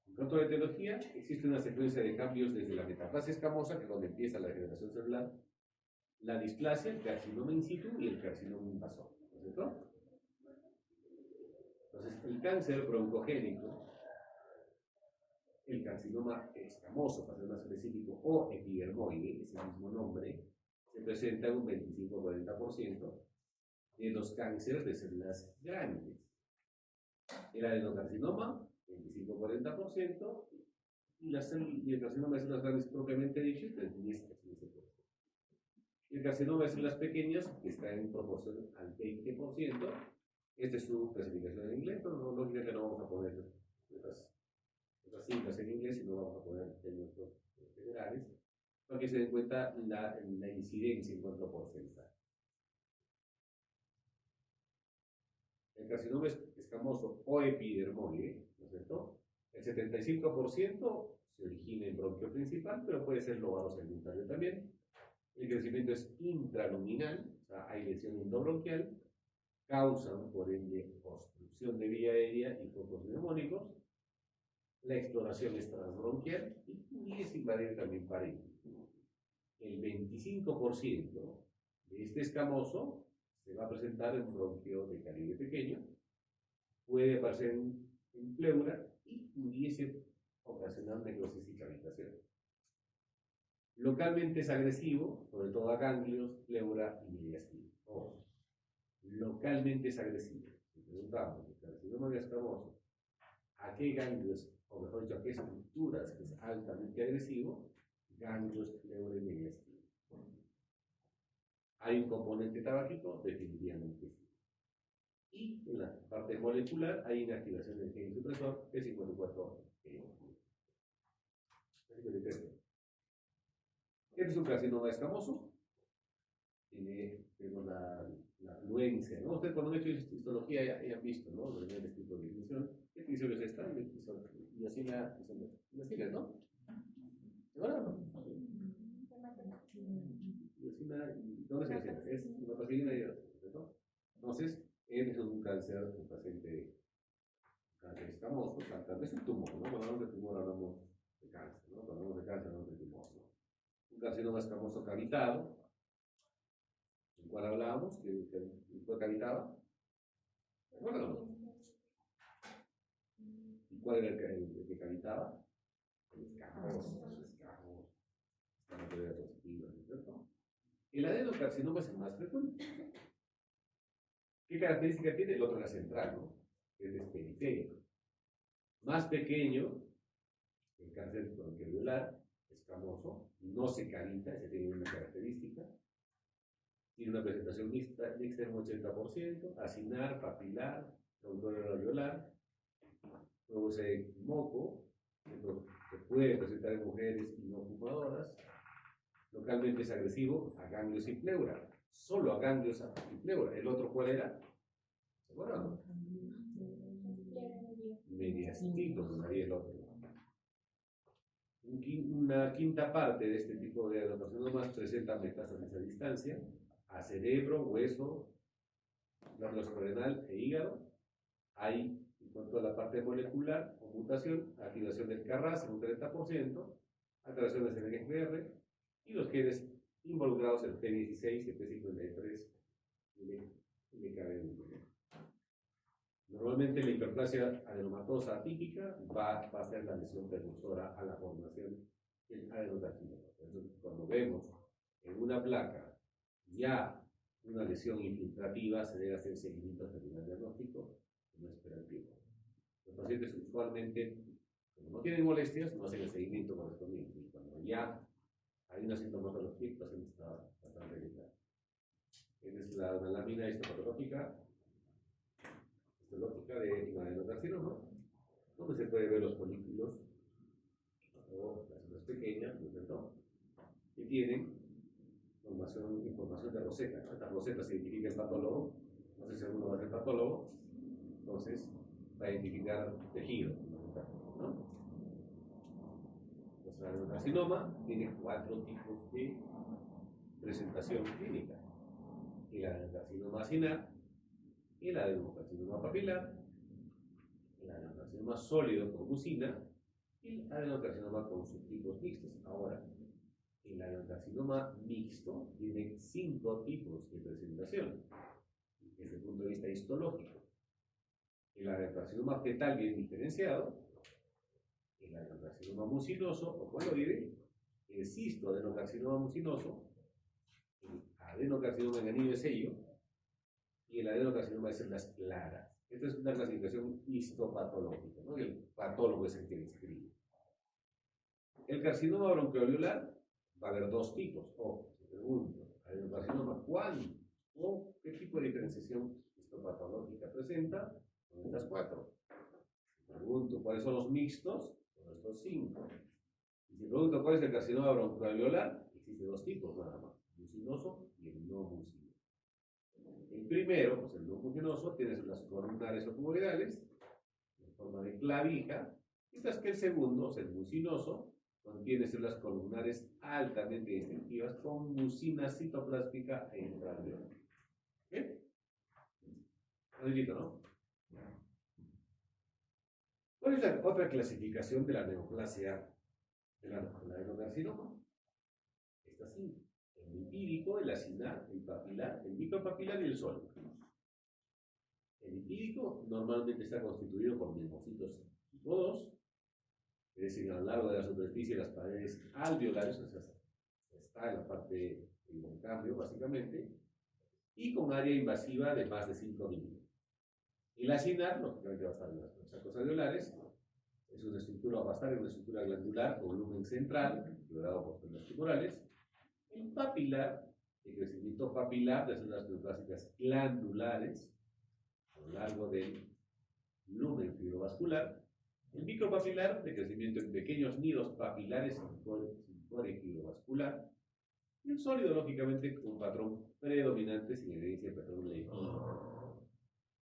En cuanto a la etiología, existe una secuencia de cambios desde la metaplasia escamosa, que es donde empieza la degeneración celular, la displasia, el carcinoma in situ y el carcinoma invasor, ¿no es cierto? Entonces, el cáncer broncogénico, el carcinoma escamoso, para ser más específico, o epidermoide, es el mismo nombre, se presenta en un 25-40% de los cánceres de células grandes. El adenocarcinoma, 25-40%, y el carcinoma de células grandes propiamente dicho, entre 10-15%. El carcinoma de células pequeñas, que está en proporción al 20%, esta es su clasificación en inglés, pero no, lógicamente no vamos a poner estas siglas en inglés, sino vamos a poner en nuestros generales, para que se den cuenta la incidencia en cuanto a porcentaje. El carcinoma escamoso o epidermoide, ¿no es cierto? El 75% se origina en bronquio principal, pero puede ser lobado segmentario también. El crecimiento es intraluminal, o sea, hay lesión endobronquial, causan por ende obstrucción de vía aérea y focos neumónicos. La exploración es transbronquial y es invadir también parénquima. El 25% de este escamoso se va a presentar en un bronquio de calibre pequeño, puede aparecer en pleura y pudiese ocasionar necrosis y cavitación. Localmente es agresivo, sobre todo a ganglios, pleura y mediastino. Ojo, localmente es agresivo. Si preguntamos, el carcinoma escamoso, ¿a qué ganglios, o mejor dicho, a qué estructuras es altamente agresivo? Ganglios, pleura y mediastino. ¿Hay un componente tabáquico? Definitivamente sí. Y en la parte molecular hay inactivación del gen supresor P54. Este es un carcinoma escamoso. Tenemos la afluencia, ¿no? Ustedes cuando han hecho histología ya han visto, ¿no? Los niveles de tipo de definición. ¿Qué división es esta? Iosina, ¿no? ¿Seguro no? Iosina, ¿dónde se llama? Es hematoxilina y ¿no? Entonces, este es un cáncer, un paciente cáncer escamoso, tal vez un tumor, ¿no? Cuando hablamos de tumor hablamos de cáncer, ¿no? Cuando hablamos de cáncer hablamos de tumor, ¿no? Un carcinoma escamoso cavitado, ¿en cuál hablábamos? ¿Que cavitaba? Bueno, ¿y cuál era el que cavitaba? El escamoso, ¿cierto? El adenocarcinoma es el más frecuente. ¿Qué característica tiene? El otro era central, ¿no? Es periférico. Más pequeño, el cáncer bronquioalveolar, escamoso, no se cavita, esa tiene una característica. Tiene una presentación mixta en un 80%, acinar, papilar, bronquioalveolar alveolar, produce moco, que puede presentar en mujeres y no fumadoras. Localmente es agresivo a ganglios y pleura, solo a ganglios y pleura. ¿El otro cuál era? ¿Se acuerdan? Mediastino, llamaría el otro. Una quinta parte de este tipo de adenocarcinomas presenta metástasis a distancia, a cerebro, hueso, glándula suprarrenal e hígado. Hay, en cuanto a la parte molecular o mutación, activación del KRAS en un 30%, alteraciones en el XBR y los genes involucrados en el P16 y el P53 le caben. Normalmente la hiperplasia adenomatosa atípica va a ser la lesión precursora a la formación del adenocarcinoma. Entonces, cuando vemos en una placa ya una lesión infiltrativa, se debe hacer seguimiento hasta el final diagnóstico, no esperar tiempo. Los pacientes usualmente, como no tienen molestias, no hacen el seguimiento correspondiente. Y cuando ya hay una sintomatología, el paciente está bastante delicado. Esta es una lámina histopatológica de adenocarcinoma, donde se puede ver los folículos o las células pequeñas, ¿no es cierto?, que tienen información de roseta, ¿no? Esta roseta se identifica el patólogo, no sé si alguno va a ser patólogo, entonces va a identificar tejido, ¿no? Nuestro adenocarcinoma tiene 4 tipos de presentación clínica: el adenocarcinoma acinar, el adenocarcinoma papilar, el adenocarcinoma sólido con mucina y el adenocarcinoma con subtipos mixtos. Ahora, el adenocarcinoma mixto tiene 5 tipos de presentación desde el punto de vista histológico: el adenocarcinoma fetal bien diferenciado, el adenocarcinoma mucinoso o coloide, el cistoadenocarcinoma mucinoso, el adenocarcinoma en anillo de sello y el adenocarcinoma de células claras. Esta es una clasificación histopatológica, ¿no? El patólogo es el que describe. El carcinoma bronquioalveolar va a haber 2 tipos. Ojo, se pregunto, adenocarcinoma, ¿cuándo o qué tipo de diferenciación histopatológica presenta? Con estas 4. Se pregunto, ¿cuáles son los mixtos? Con estos 5. Y si pregunto, ¿cuál es el carcinoma bronquioalveolar? Existe 2 tipos nada más: mucinoso y el no mucinoso. El primero, pues el no mucinoso, tiene células columnares o cuboidales en forma de clavija, mientras que el segundo, el mucinoso, contiene células columnares altamente distintivas con mucina citoplásmica e intraalveolar. ¿Bien? Facilito, ¿no? ¿Cuál es la otra clasificación de la neoplasia del adenocarcinoma? Esta sí: el lipídico, el acinar, el papilar, el micropapilar y el sólido. El lipídico normalmente está constituido por linfocitos tipo 2, es decir, a lo largo de la superficie de las paredes alveolares, o sea, está en la parte del intercambio básicamente, y con área invasiva de más de 5 milímetros. El acinar, lógicamente va a estar en los sacos alveolares, es una estructura, va a estar en una estructura glandular con volumen central, rodeado por células tumorales. El papilar, el crecimiento papilar de células neoplásicas glandulares a lo largo del lumen fibrovascular. El micropapilar, de crecimiento en pequeños nidos papilares sin core fibrovascular. Y el sólido, lógicamente, con un patrón predominante sin evidencia de patrón lepídico.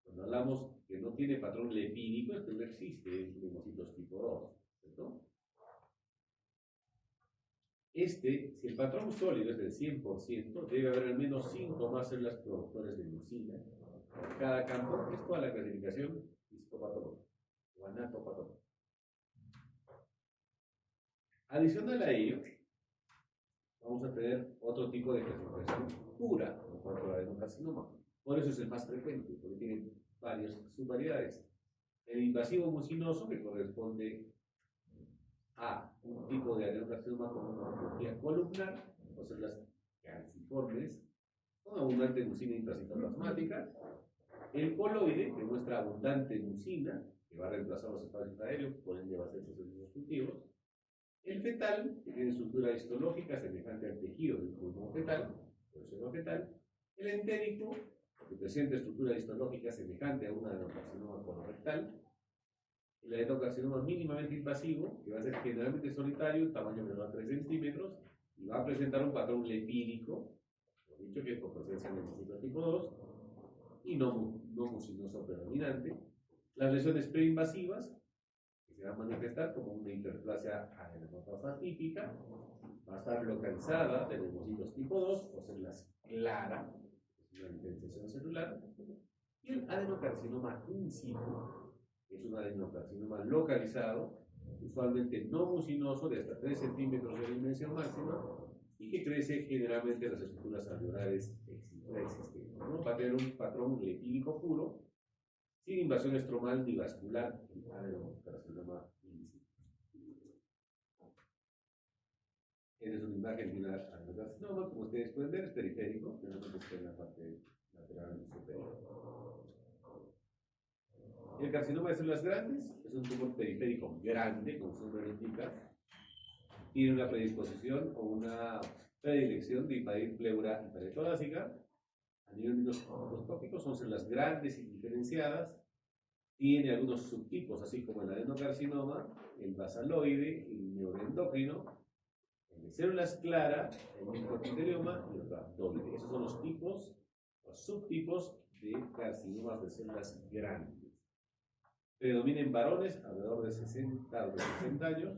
Cuando hablamos que no tiene patrón lepídico, es que no existe linfocitos tipo 2, ¿cierto? Si el patrón sólido es del 100%, debe haber al menos 5 más células productores de mucina por cada campo. Es toda la clasificación histopatológica o anatopatológica. Adicional a ello, vamos a tener otro tipo de clasificación pura en cuanto al adenocarcinoma. Por eso es el más frecuente, porque tiene varias subvariedades. El invasivo mucinoso, que corresponde a un tipo de adenocarcinoma con una morfología columnar, o sea, las calciformes, con abundante mucina intracitoplasmática. El coloide, que muestra abundante mucina, que va a reemplazar los espacios aéreos, por ende va a ser procesos cultivos. El fetal, que tiene estructura histológica semejante al tejido del pulmón fetal, por eso no fetal. El entérico, que presenta estructura histológica semejante a un adenocarcinoma colorectal. El adenocarcinoma mínimamente invasivo, que va a ser generalmente solitario, tamaño menor a 3 centímetros, y va a presentar un patrón lepídico, lo dicho que es por presencia de linfocitos tipo 2, y no mucinoso predominante. Las lesiones preinvasivas, que se van a manifestar como una hiperplasia adenomatosa típica, va a estar localizada de linfocitos tipo 2 o células claras, es una diferenciación celular. Y el adenocarcinoma in situ es un adenocarcinoma localizado, usualmente no mucinoso, de hasta 3 centímetros de dimensión máxima, y que crece generalmente en las estructuras alveolares existentes, ¿no? Va a tener un patrón lepídico puro, sin invasión estromal ni vascular, el adenocarcinoma in situ. Esta es una imagen de un adenocarcinoma, como ustedes pueden ver, es periférico, generalmente está en la parte lateral superior. El carcinoma de células grandes es un tumor periférico grande, como su nombre lo indica. Tiene una predisposición o una predilección de invadir pleura y pared torácica. A nivel microscópico son células grandes y diferenciadas. Tiene algunos subtipos, así como el adenocarcinoma, el basaloide, el neuroendocrino, el de células claras, el microepitelioma y el rhabdoide. Esos son los tipos o subtipos de carcinomas de células grandes. Predomina en varones alrededor de 60 o de 60 años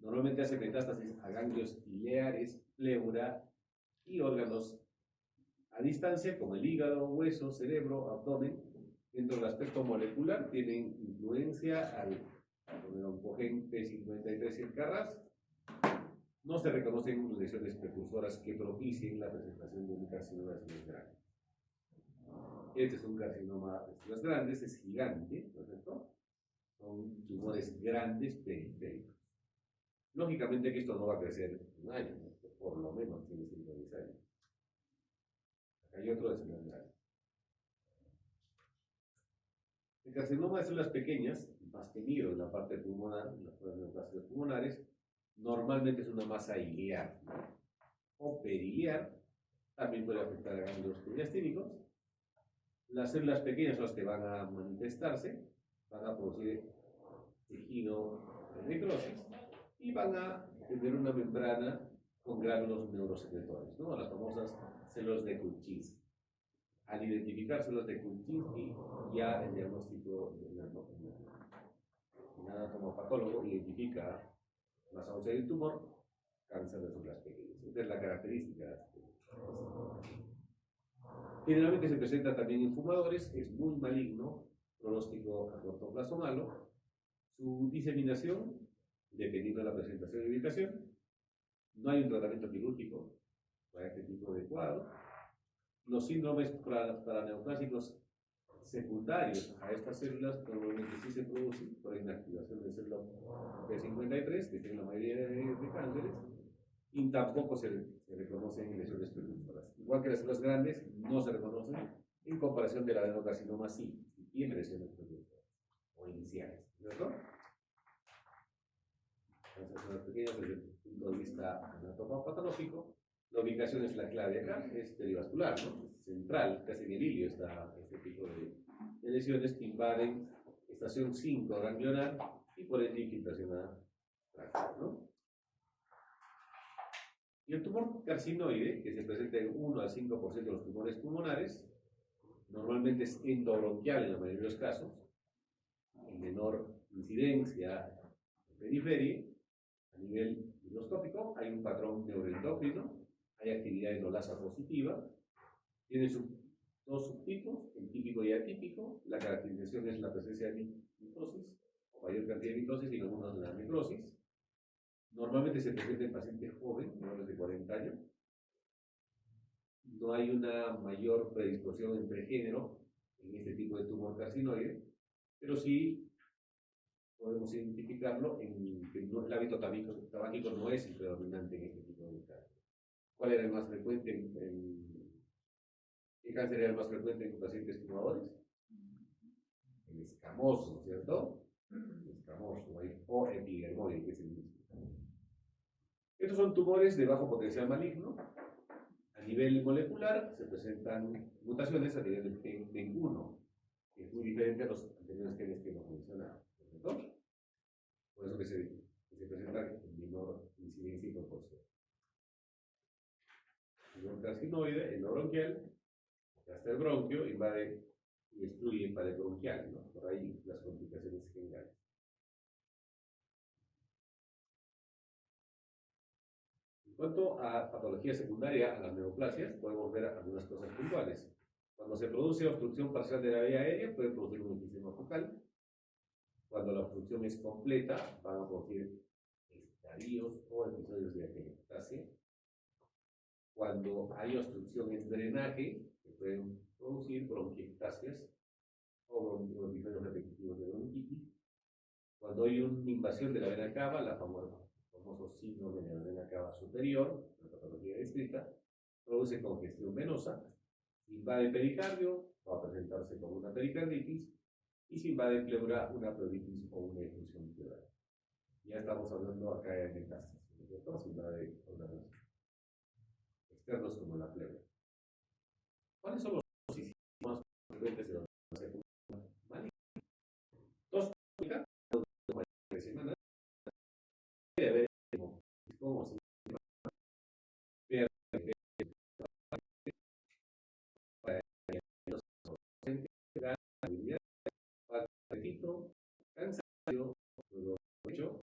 Normalmente hace metástasis a ganglios ileares, pleura y órganos a distancia, como el hígado, hueso, cerebro, abdomen. Dentro del aspecto molecular tienen influencia al oncogen P53 y el Carras. No se reconocen lesiones precursoras que propicien la presentación de un carcinoma de células grandes. Este es un carcinoma de células grandes, es gigante, ¿no es cierto? Son tumores grandes periféricos. Lógicamente que esto no va a crecer en un año, ¿no? Por lo menos tiene 5 o 10 años. Acá hay otro de células grandes. El carcinoma de células pequeñas, más temido en la parte pulmonar, en las neoplasias pulmonares, normalmente es una masa ilear, ¿no? O periliar, también puede afectar a ganglios periastínicos. Las células pequeñas son las que van a manifestarse, van a producir tejido de necrosis y van a tener una membrana con gránulos neurosecretores, ¿no? Las famosas células de Kuczynski. Al identificar células de Kuczynski, ya el diagnóstico del anatomopatólogo identifica más ausencia del tumor, cáncer de células pequeñas. Esta es la característica. Generalmente se presenta también en fumadores, es muy maligno, pronóstico a corto plazo malo. Su diseminación, dependiendo de la presentación y ubicación, no hay un tratamiento quirúrgico para este tipo de cuadro. Los síndromes paraneoplásicos secundarios a estas células normalmente sí se producen por inactivación de células P53, que tienen la mayoría de cánceres, y tampoco se reconocen lesiones precursoras. Igual que las células grandes, no se reconocen en comparación del adenocarcinoma, sí tiene lesiones precursoras o iniciales, ¿cierto? Entonces, las pequeñas desde el punto de vista anatomopatológico, la ubicación es la clave acá, es perivascular, ¿no? Central, casi en el ilio está este tipo de lesiones que invaden estación 5 ganglionar y por ende infiltración a tránsito, ¿no? Y el tumor carcinoide, que se presenta en 1 al 5% de los tumores pulmonares, normalmente es endobronquial en la mayoría de los casos, en menor incidencia en periferia. A nivel microscópico hay un patrón neuroendocrino, hay actividad endolasa positiva, tiene dos subtipos, el típico y atípico. La caracterización es la presencia de mitosis, o mayor cantidad de mitosis y en algunos de la necrosis. Normalmente se presenta en pacientes jóvenes, menores de 40 años. No hay una mayor predisposición entre género en este tipo de tumor carcinoide, pero sí podemos identificarlo en que el hábito tabáquico no es el predominante en este tipo de cáncer. ¿Cuál era el más frecuente ¿Qué cáncer era el más frecuente en pacientes fumadores? El escamoso, ¿cierto? El escamoso, o epidermoide, que es el mismo. Estos son tumores de bajo potencial maligno. A nivel molecular se presentan mutaciones a nivel del gen NEN1, que es muy diferente a los anteriores genes que hemos mencionado, ¿cierto? Por eso que se presenta en menor incidencia y proporción. El carcinoide, endobronquial, hasta el bronquio, invade y destruye el pared bronquial, ¿no? Por ahí las complicaciones generales. En cuanto a patología secundaria, a las neoplasias, podemos ver algunas cosas puntuales. Cuando se produce obstrucción parcial de la vía aérea, puede producir un enfisema focal. Cuando la obstrucción es completa, van a producir estadios o episodios de atelectasia. Cuando hay obstrucción en drenaje, se pueden producir bronquiectasias o episodios repetitivos de bronquitis. Cuando hay una invasión de la vena cava, la famoso síndrome de la vena cava superior, la patología descrita, produce congestión venosa, invade el pericardio, va a presentarse como una pericarditis, y si invade pleura, una pleuritis o una effusión pleural. Ya estamos hablando acá de metástasis, ¿no es cierto? Si invade órganos externos como la pleura. ¿Cuáles son los sistemas más frecuentes de la neoplasia maligna? Dos semanas debe haber como si apetito, cansancio, hecho,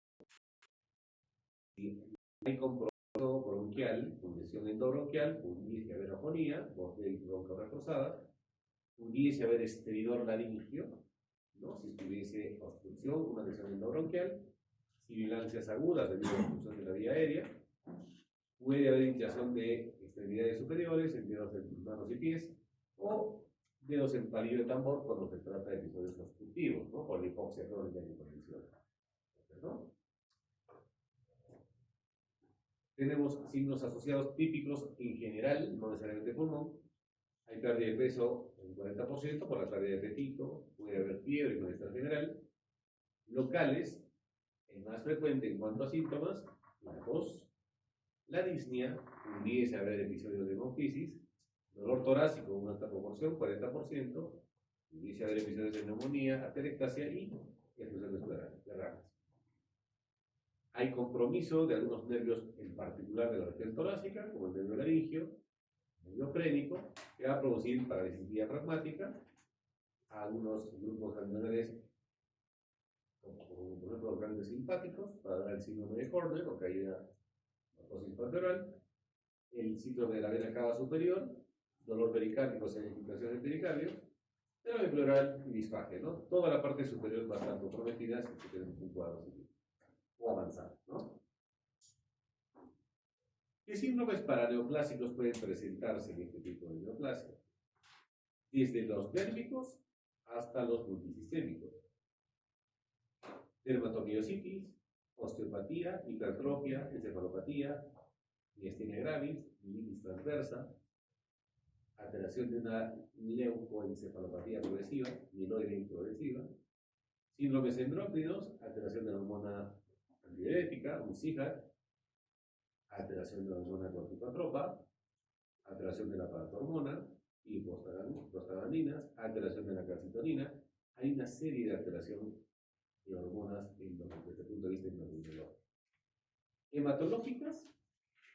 endobronquial, pudiese haber afonía, voz de bronca reforzada, pudiese haber esteridor laringio, ¿no? Si tuviese obstrucción, una lesión endobronquial, sibilancias agudas debido a la obstrucción de la vía aérea, puede haber hinchazón de extremidades superiores, en dedos de manos y pies, o dedos en palillo de tambor cuando se trata de episodios obstructivos, ¿no? Por la hipoxia crónica y hipertensión. ¿No? Tenemos signos asociados típicos en general, no necesariamente pulmón. Hay pérdida de peso en 40% por la pérdida de apetito, puede haber fiebre y malestar general. Locales, el más frecuente en cuanto a síntomas, la tos, la disnea, pudiese haber episodios de bronquitis, dolor torácico, una alta proporción, 40%, pudiese haber episodios de neumonía, atelectasia y explosiones pleural. Hay compromiso de algunos nervios, en particular de la región torácica, como el nervio laringio, el nervio frénico, que va a producir parálisis diafragmática, algunos grupos ganglionares, como por ejemplo los ganglios simpáticos, para dar el síndrome de Horner o caída posinfractural, el síndrome de la vena cava superior, dolor pericárdico, infiltración del pericardio, nervio pleural y disfagia, ¿no? Toda la parte superior va a estar comprometida si tenemos un cuadro civil o avanzado, ¿no? ¿Qué síndromes paraneoplásicos pueden presentarse en este tipo de neoplasia? Desde los dérmicos hasta los multisistémicos. Dermatomiositis, osteopatía, hipertrofia, encefalopatía, miastenia gravis, mielitis transversa, alteración de una leucoencefalopatía progresiva, mieloide progresiva, síndromes endócrinos, alteración de la hormona antidiurética, un SIHAT, alteración de la hormona corticotropa, alteración de la paratormona y prostaglandinas, alteración de la calcitonina. Hay una serie de alteraciones de hormonas desde el punto de vista endocrinológico. Hematológicas,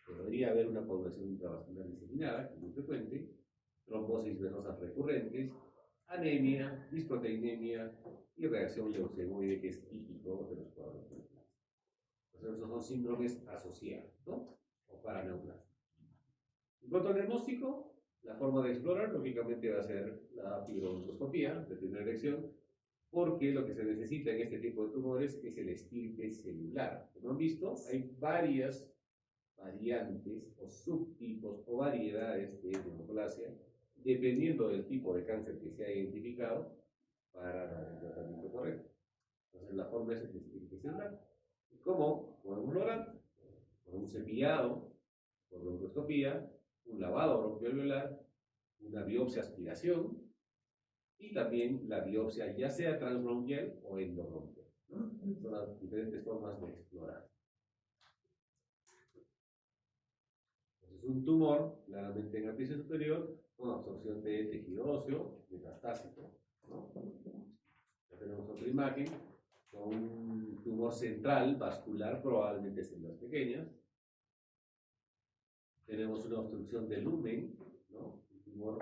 podría haber una coagulación intravascular diseminada, que es muy frecuente, trombosis venosas recurrentes, anemia, disproteinemia y reacción leucemoide, que es típico de los cuadros. Entonces, esos son síndromes asociados, ¿no? O paraneoplásicos. En cuanto al diagnóstico, la forma de explorar, lógicamente, va a ser la fibrobroncoscopía de primera elección, porque lo que se necesita en este tipo de tumores es el estirpe celular. Como han visto, hay varias variantes o subtipos o variedades de neoplasia, dependiendo del tipo de cáncer que se ha identificado para dar el tratamiento correcto. Entonces, la forma es el estirpe celular. ¿Cómo podemos lograr? Con un cepillado, por broncoescopía, un lavado bronquiolveolar, una biopsia aspiración y también la biopsia ya sea transbronquial o endobronquial, ¿no? Son las diferentes formas de explorar. Entonces, un tumor, claramente en el ápice superior, con absorción de tejido óseo metastásico, ¿no? Ya tenemos otra imagen con un tumor central vascular, probablemente células pequeñas. Tenemos una obstrucción del lumen, ¿no? Un tumor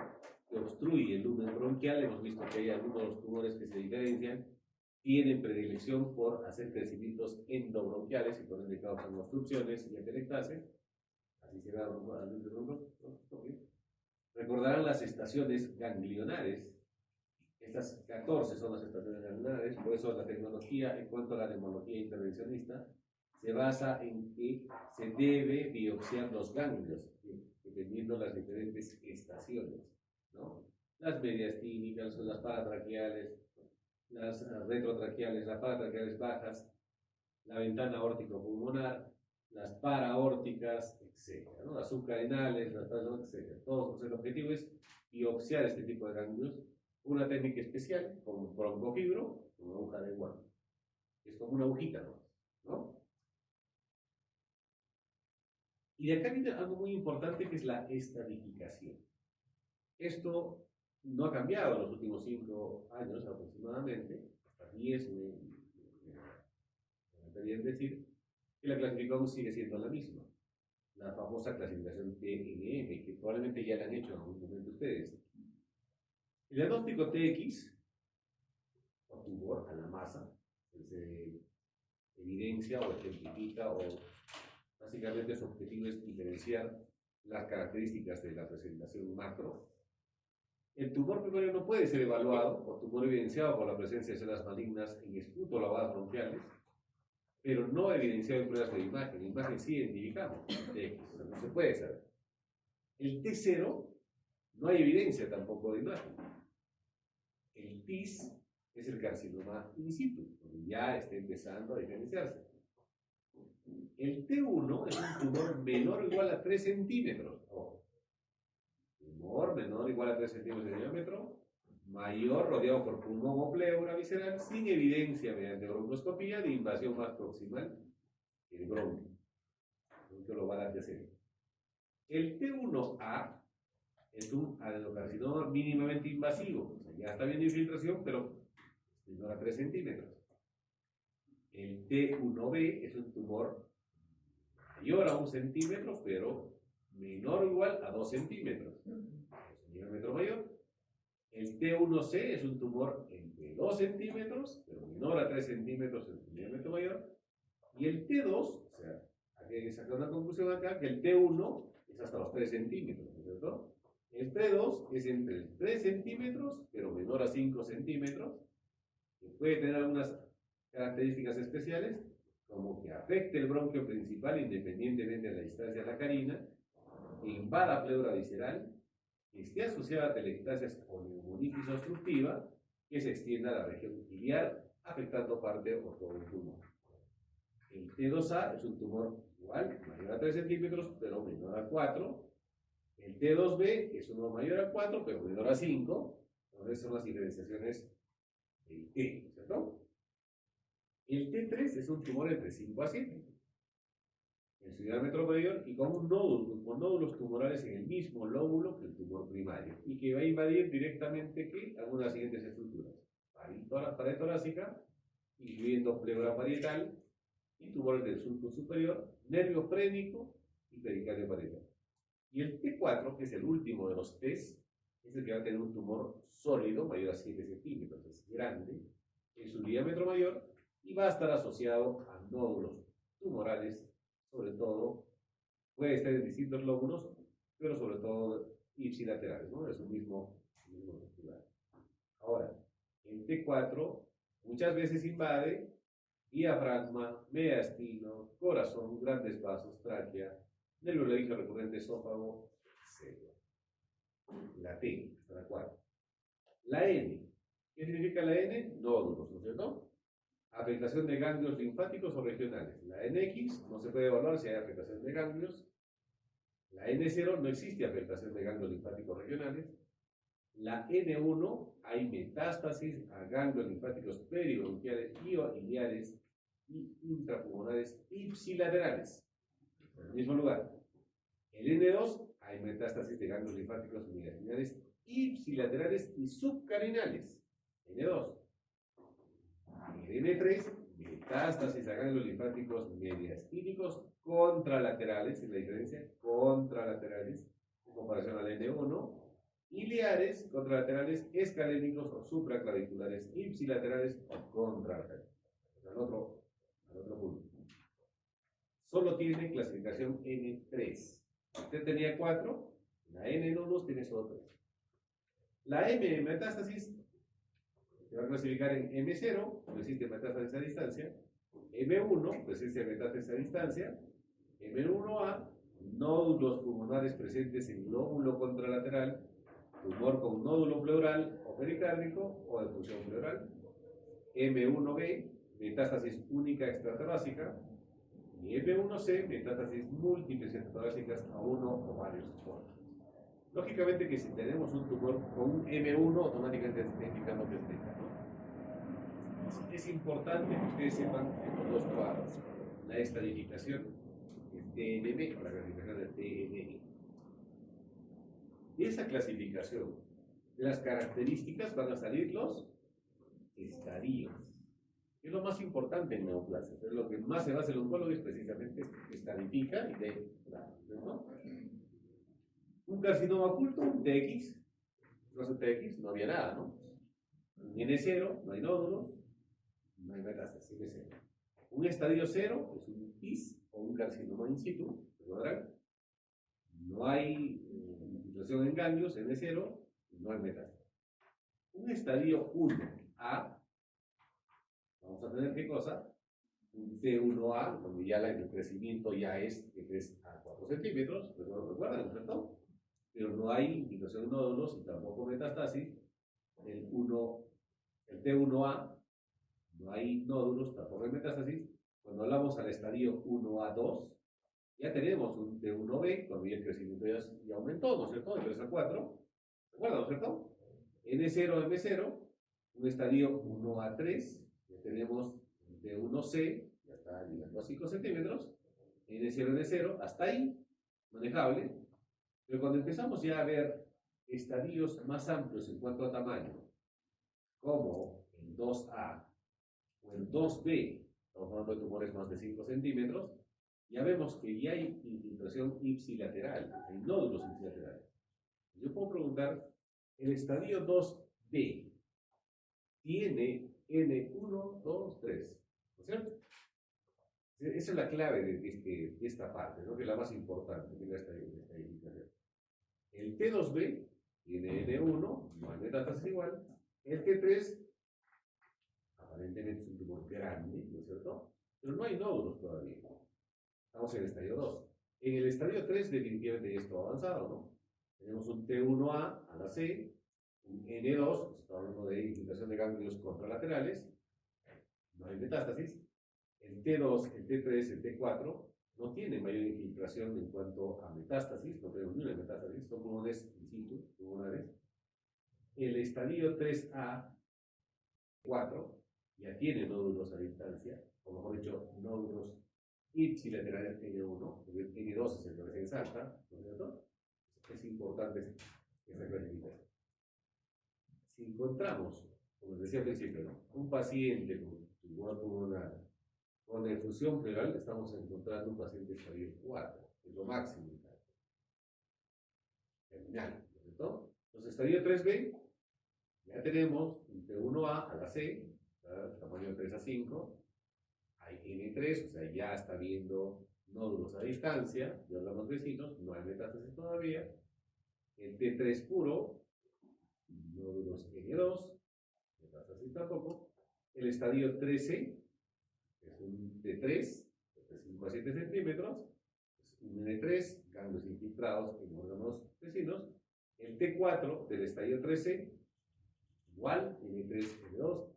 que obstruye el lumen bronquial. Hemos visto que hay algunos tumores que se diferencian, tienen predilección por hacer crecimientos endobronquiales y por ende causan obstrucciones y atelectasia. Así se ve a la luz de bronquioscopia. Recordarán las estaciones ganglionares. Estas 14 son las estaciones ganglionares, por eso la tecnología en cuanto a la neumología intervencionista se basa en que se debe biopsiar los ganglios, dependiendo de las diferentes estaciones, ¿no? Las mediastínicas, las paratraqueales, las retrotraqueales, las paratraqueales bajas, la ventana aórtico-pulmonar, las paraórticas, etc., ¿no? Las subcarenales, las etc. Todos, o sea, el objetivo es biopsiar este tipo de ganglios, una técnica especial, con broncofibro, con una aguja de guante. Es como una agujita, ¿no? Y de acá viene algo muy importante, que es la estadificación. Esto no ha cambiado en los últimos 5 años aproximadamente, hasta 10 me gustaría decir, que la clasificación sigue siendo la misma. La famosa clasificación TNM, que probablemente ya la han hecho en algún momento ustedes. El diagnóstico TX, o tumor a la masa, que se evidencia o ejemplifica, o básicamente su objetivo es diferenciar las características de la presentación macro. El tumor primario no puede ser evaluado o tumor evidenciado por la presencia de células malignas en esputo o lavadas bronquiales, pero no evidenciado en pruebas de imagen. En imagen sí identificamos TX, o sea, no se puede saber. El T0 no hay evidencia tampoco de imagen. El TIS es el carcinoma in situ, donde ya está empezando a diferenciarse. El T1 es un tumor menor o igual a 3 centímetros. Oh. Tumor menor o igual a 3 centímetros de diámetro, mayor rodeado por pulmón o pleura visceral, sin evidencia mediante broncoscopía de invasión más proximal del bronquio. Bronquio lobar adyacente. El T1A es un adenocarcinoma mínimamente invasivo. O sea, ya está viendo infiltración, pero menor a 3 centímetros. El T1B es un tumor mayor a 1 centímetro, pero menor o igual a 2 centímetros. Es un diámetro mayor. El T1C es un tumor entre 2 centímetros, pero menor a 3 centímetros, es un diámetro mayor. Y el T2, o sea, hay que sacar una conclusión acá, que el T1 es hasta los 3 centímetros, ¿no es cierto? El T2 es entre 3 centímetros, pero menor a 5 centímetros, que puede tener algunas características especiales, como que afecte el bronquio principal independientemente de la distancia de la carina, que invada pleura visceral, que esté asociada a telangiectasias o neumonitis obstructiva, que se extienda a la región iliar, afectando parte o todo el tumor. El T2A es un tumor igual, mayor a 3 centímetros, pero menor a 4. El T2B es uno mayor a 4, pero menor a 5. Entonces son las diferenciaciones del T, ¿cierto? El T3 es un tumor entre 5 a 7, en su diámetro mayor y con un nódulo, con nódulos tumorales en el mismo lóbulo que el tumor primario, y que va a invadir directamente algunas de las siguientes estructuras: pared torácica, incluyendo pleura parietal y tumores del surco superior, nervio frénico y pericardio parietal. Y el T4, que es el último de los Ts, es el que va a tener un tumor sólido mayor a 7 centímetros, es grande, en su diámetro mayor, y va a estar asociado a nódulos tumorales, sobre todo, puede estar en distintos lóbulos, pero sobre todo ipsilaterales, ¿no? Es un mismo muscular. Ahora, el T4 muchas veces invade diafragma, mediastino, corazón, grandes vasos, tráquea, nervio laríngeo recurrente, esófago, etc. La T, hasta la 4. La N. ¿Qué significa la N? Nódulos, ¿no es cierto? Afectación de ganglios linfáticos o regionales. La NX no se puede evaluar si hay afectación de ganglios. La N0 no existe afectación de ganglios linfáticos regionales. La N1 hay metástasis a ganglios linfáticos peribronquiales y iliares y intrapulmonares ipsilaterales, en el mismo lugar. El N2 hay metástasis de ganglios linfáticos mediastinales ipsilaterales y subcarinales. N2. El N3, metástasis a ganglios linfáticos mediastínicos contralaterales, es la diferencia, contralaterales, en comparación al N1, iliares, contralaterales, escalénicos o supraclaviculares, ipsilaterales o contralaterales. Al otro punto. Solo tiene clasificación N3. Usted tenía 4, la N2 tiene solo 3. La M de metástasis se va a clasificar en M0, no existe metástasis a distancia, M1, pues existe metástasis a distancia, M1A, nódulos pulmonares presentes en lóbulo contralateral, tumor con nódulo pleural o pericárdico o de función pleural, M1B, metástasis única extratorácica, y M1C, metástasis múltiples extratorácicas a uno o varios órganos. Lógicamente que si tenemos un tumor con un M1, automáticamente identificamos que es TK, ¿no? Es importante que ustedes sepan estos dos cuadros: la estadificación del TNB o la clasificación del TNI. De esa clasificación, de las características van a salir los estadios. Es lo más importante en neoplasias, es lo que más se basa el oncólogo, es precisamente estadifica y de, ¿no? Un carcinoma oculto, un TX, no es un TX, no había nada, ¿no? Un N0, no hay nódulos, no hay metástasis, N0. Un estadio 0 es un TIS o un carcinoma in situ, ¿verdad? no hay infiltración en ganglios, N0, no hay metástasis. Un estadio 1A, vamos a tener ¿qué cosa? Un T1A, donde ya el crecimiento ya es de 3 a 4 centímetros, pues no lo recuerdan, ¿no es cierto? Pero no hay infiltración en nódulos y tampoco metástasis. El T1A, no hay nódulos, tampoco hay metástasis. Cuando hablamos al estadio 1A2, ya tenemos un T1B, cuando ya el crecimiento ya aumentó, ¿no es cierto? De 3 a 4, ¿recuerdan, no es cierto? N0, M0, un estadio 1A3, ya tenemos un T1C, ya está llegando a 5 centímetros, N0, N0, hasta ahí, manejable. Pero cuando empezamos ya a ver estadios más amplios en cuanto a tamaño, como el 2A o el 2B, estamos hablando de tumores más de 5 centímetros, ya vemos que ya hay infiltración ipsilateral, hay nódulos ipsilaterales. Yo puedo preguntar, ¿el estadio 2B tiene N1, 2, 3? ¿No es cierto? Esa es la clave de esta parte, ¿no? Que es la más importante de esta identificación. El T2B tiene N1, no hay metástasis igual. El T3 aparentemente es un tumor grande, ¿no es cierto? Pero no hay nódulos todavía. Estamos en el estadio 2. En el estadio 3 definitivamente ya está avanzado, ¿no? Tenemos un T1A a la C, un N2, está hablando de infiltración de ganglios contralaterales, no hay metástasis. El T2, el T3, el T4 no tienen mayor infiltración en cuanto a metástasis, no tenemos ni una metástasis, son pulmones in situ, pulmonares. El estadio 3A, 4, ya tiene nódulos a distancia, o mejor dicho, nódulos ipsilaterales N1, el N2 es el que recién salta, ¿no es cierto? Es importante esa clasificación. Si encontramos, como les decía al principio, ¿no? Un paciente con tumor pulmonar con efusión pleural, estamos encontrando un paciente estadio 4, que es lo máximo en caso terminal, ¿no es cierto? Entonces, estadio 3B, ya tenemos un T1A a la C, tamaño 3 a 5, hay N3, o sea, ya está viendo nódulos a distancia, ya hablamos vecinos, no hay metástasis todavía. El T3 puro, nódulos N2, metástasis tampoco. El estadio 13, es un T3, de 5 a 7 centímetros, es un N3, ganglios infiltrados en órganos vecinos. El T4 del estadio 13, igual, N3, N2.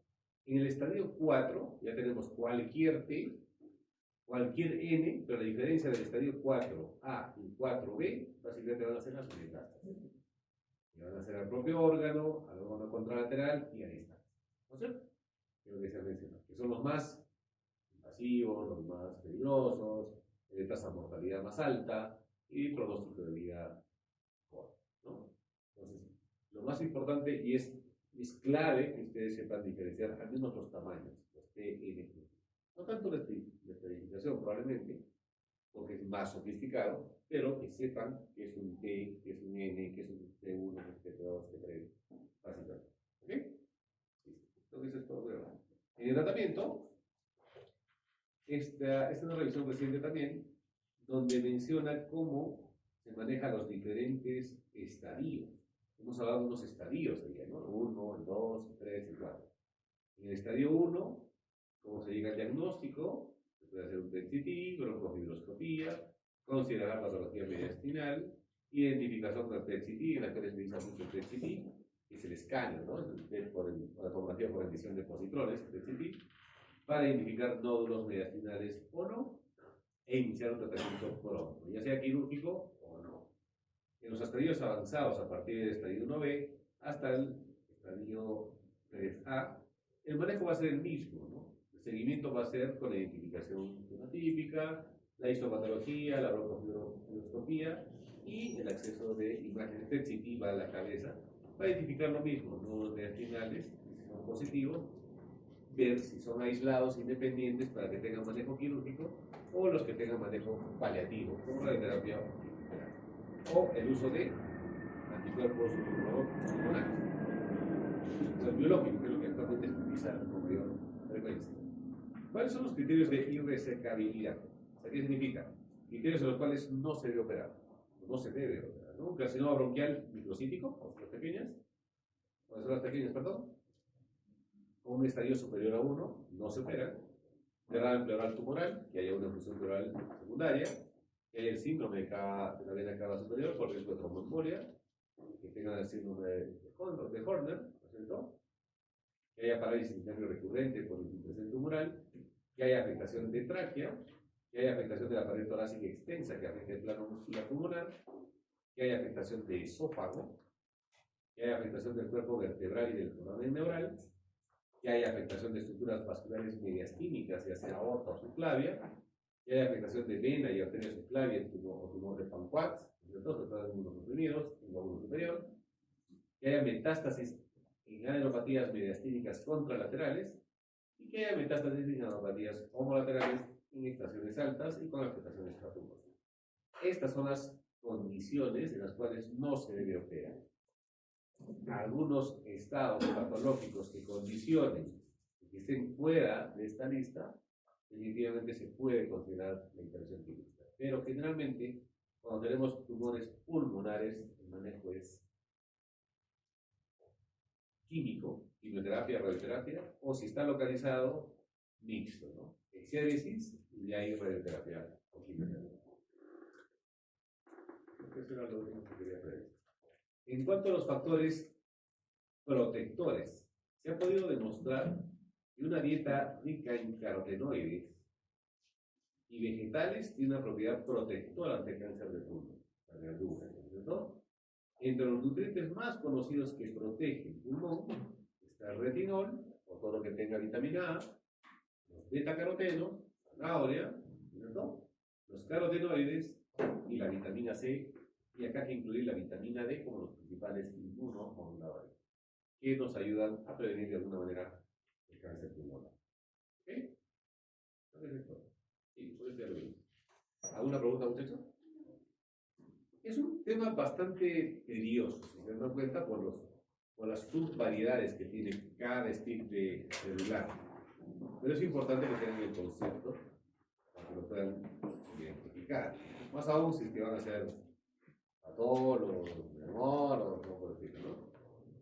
En el estadio 4 ya tenemos cualquier T, cualquier N, pero la diferencia del estadio 4A y 4B básicamente van a ser las metástasis. Y van a ser al propio órgano, al órgano contralateral y a distancia. ¿No es cierto? Creo que se ha mencionado. Que son los más invasivos, los más peligrosos, de tasa de mortalidad más alta y pronóstico de vida corto, ¿no? Entonces, lo más importante y es clave que ustedes sepan diferenciar al menos los tamaños, los TN. No tanto la estadificación, probablemente, porque es más sofisticado, pero que sepan que es un T, que es un N, que es un T1, que es T2, T3, básicamente. ¿Ok? Entonces, es todo. En el tratamiento, esta es una revisión reciente también, donde menciona cómo se manejan los diferentes estadios. Hemos hablado de unos estadios ahí, ¿no? 1, el 2, el 3, el 4. En el estadio 1, ¿cómo se llega al diagnóstico? Se puede hacer un PET-CT, broncofibroscopía, considerar patología mediastinal, identificación del PET-CT, en la que les utiliza mucho el PET-CT, que es el escáner, ¿no? El PET la tomografía por emisión de positrones, PET-CT, para identificar nódulos mediastinales o no, e iniciar un tratamiento pronto, ya sea quirúrgico o no. En los estadios avanzados, a partir del estadio 1B hasta el estadio 3A, el manejo va a ser el mismo, ¿no? El seguimiento va a ser con la identificación fenotípica, la histopatología, la broncofibroscopía y el acceso de imágenes PET-CT va a la cabeza para identificar lo mismo, nódulos mediastinales, si son positivos, ver si son aislados, independientes, para que tengan manejo quirúrgico, o los que tengan manejo paliativo, como radioterapia o el uso de anticuerpos monoclonales. El biológico, que es lo que actualmente se utiliza con mayor frecuencia. ¿Cuáles son los criterios de irresecabilidad? ¿Qué significa? Criterios en los cuales no se debe operar. no se debe operar, ¿no? Un carcinoma bronquial microcítico, las pequeñas, perdón, con un estadio superior a 1, no se opera. Derrame pleural tumoral, que haya una oclusión pleural secundaria, que haya el síndrome de la vena cava superior por riesgo de tromboembolia, que tengan el síndrome de Horner, ¿no es cierto? Que haya parálisis interna recurrente por infiltración tumoral, que haya afectación de tráquea, que haya afectación de la pared torácica extensa que afecte el plano muscular pulmonar, que haya afectación de esófago, que haya afectación del cuerpo vertebral y del foramen neural, que haya afectación de estructuras vasculares mediastínicas, ya sea aorta o subclavia, que haya afectación de vena y arteria subclavia o tumor de Panquat, sobre todo en inmunosuprimidos, en lóbulo superior, que haya metástasis en adenopatías mediastínicas contralaterales y que haya metástasis en adenopatías homolaterales en estaciones altas y con afectaciones estratumosas. Estas son las condiciones en las cuales no se debe operar. Algunos estados patológicos que condicionen que estén fuera de esta lista, definitivamente se puede considerar la intervención quirúrgica. Pero generalmente, cuando tenemos tumores pulmonares, el manejo es químico, quimioterapia, radioterapia, o si está localizado, mixto, ¿no? Exéresis y hay radioterapia o quimioterapia. Eso era lo último que quería ver. En cuanto a los factores protectores, se ha podido demostrar que una dieta rica en carotenoides y vegetales tiene una propiedad protectora ante cáncer de pulmón, la verdura, ¿no? Entre los nutrientes más conocidos que protegen el pulmón está el retinol, o todo lo que tenga vitamina A, los beta-carotenos, zanahoria, ¿no? Los carotenoides y la vitamina C, y acá hay que incluir la vitamina D como los principales inmunomoduladores, que nos ayudan a prevenir de alguna manera el cáncer pulmonar. ¿Ok? Entonces esto. Sí, por este argumento. ¿Alguna pregunta, muchachos? Es un tema bastante tedioso, si se dan cuenta, por las subvariedades que tiene cada stick de celular. Pero es importante que tengan el concepto para que lo puedan identificar. Más aún si es que van a ser patólogo, menor o no por decirlo, ¿no?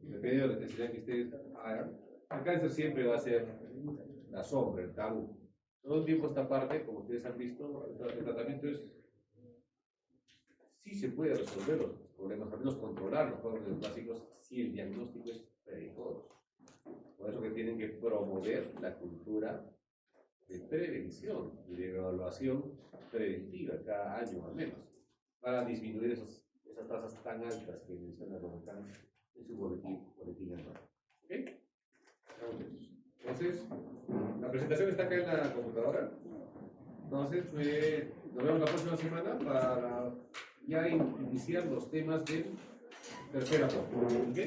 Depende de la necesidad que ustedes hagan. El cáncer siempre va a ser la sombra, el tabú. Todo el tiempo esta parte, como ustedes han visto, el tratamiento es, sí se puede resolver los problemas, al menos controlar los problemas básicos, si el diagnóstico es precoz. Por eso que tienen que promover la cultura de prevención y de evaluación preventiva cada año al menos, para disminuir esas tasas tan altas que menciona Román en su boletín anual. ¿Ok? Entonces, la presentación está acá en la computadora. Entonces, nos vemos la próxima semana para ya iniciar los temas del tercer aporte. ¿Ok?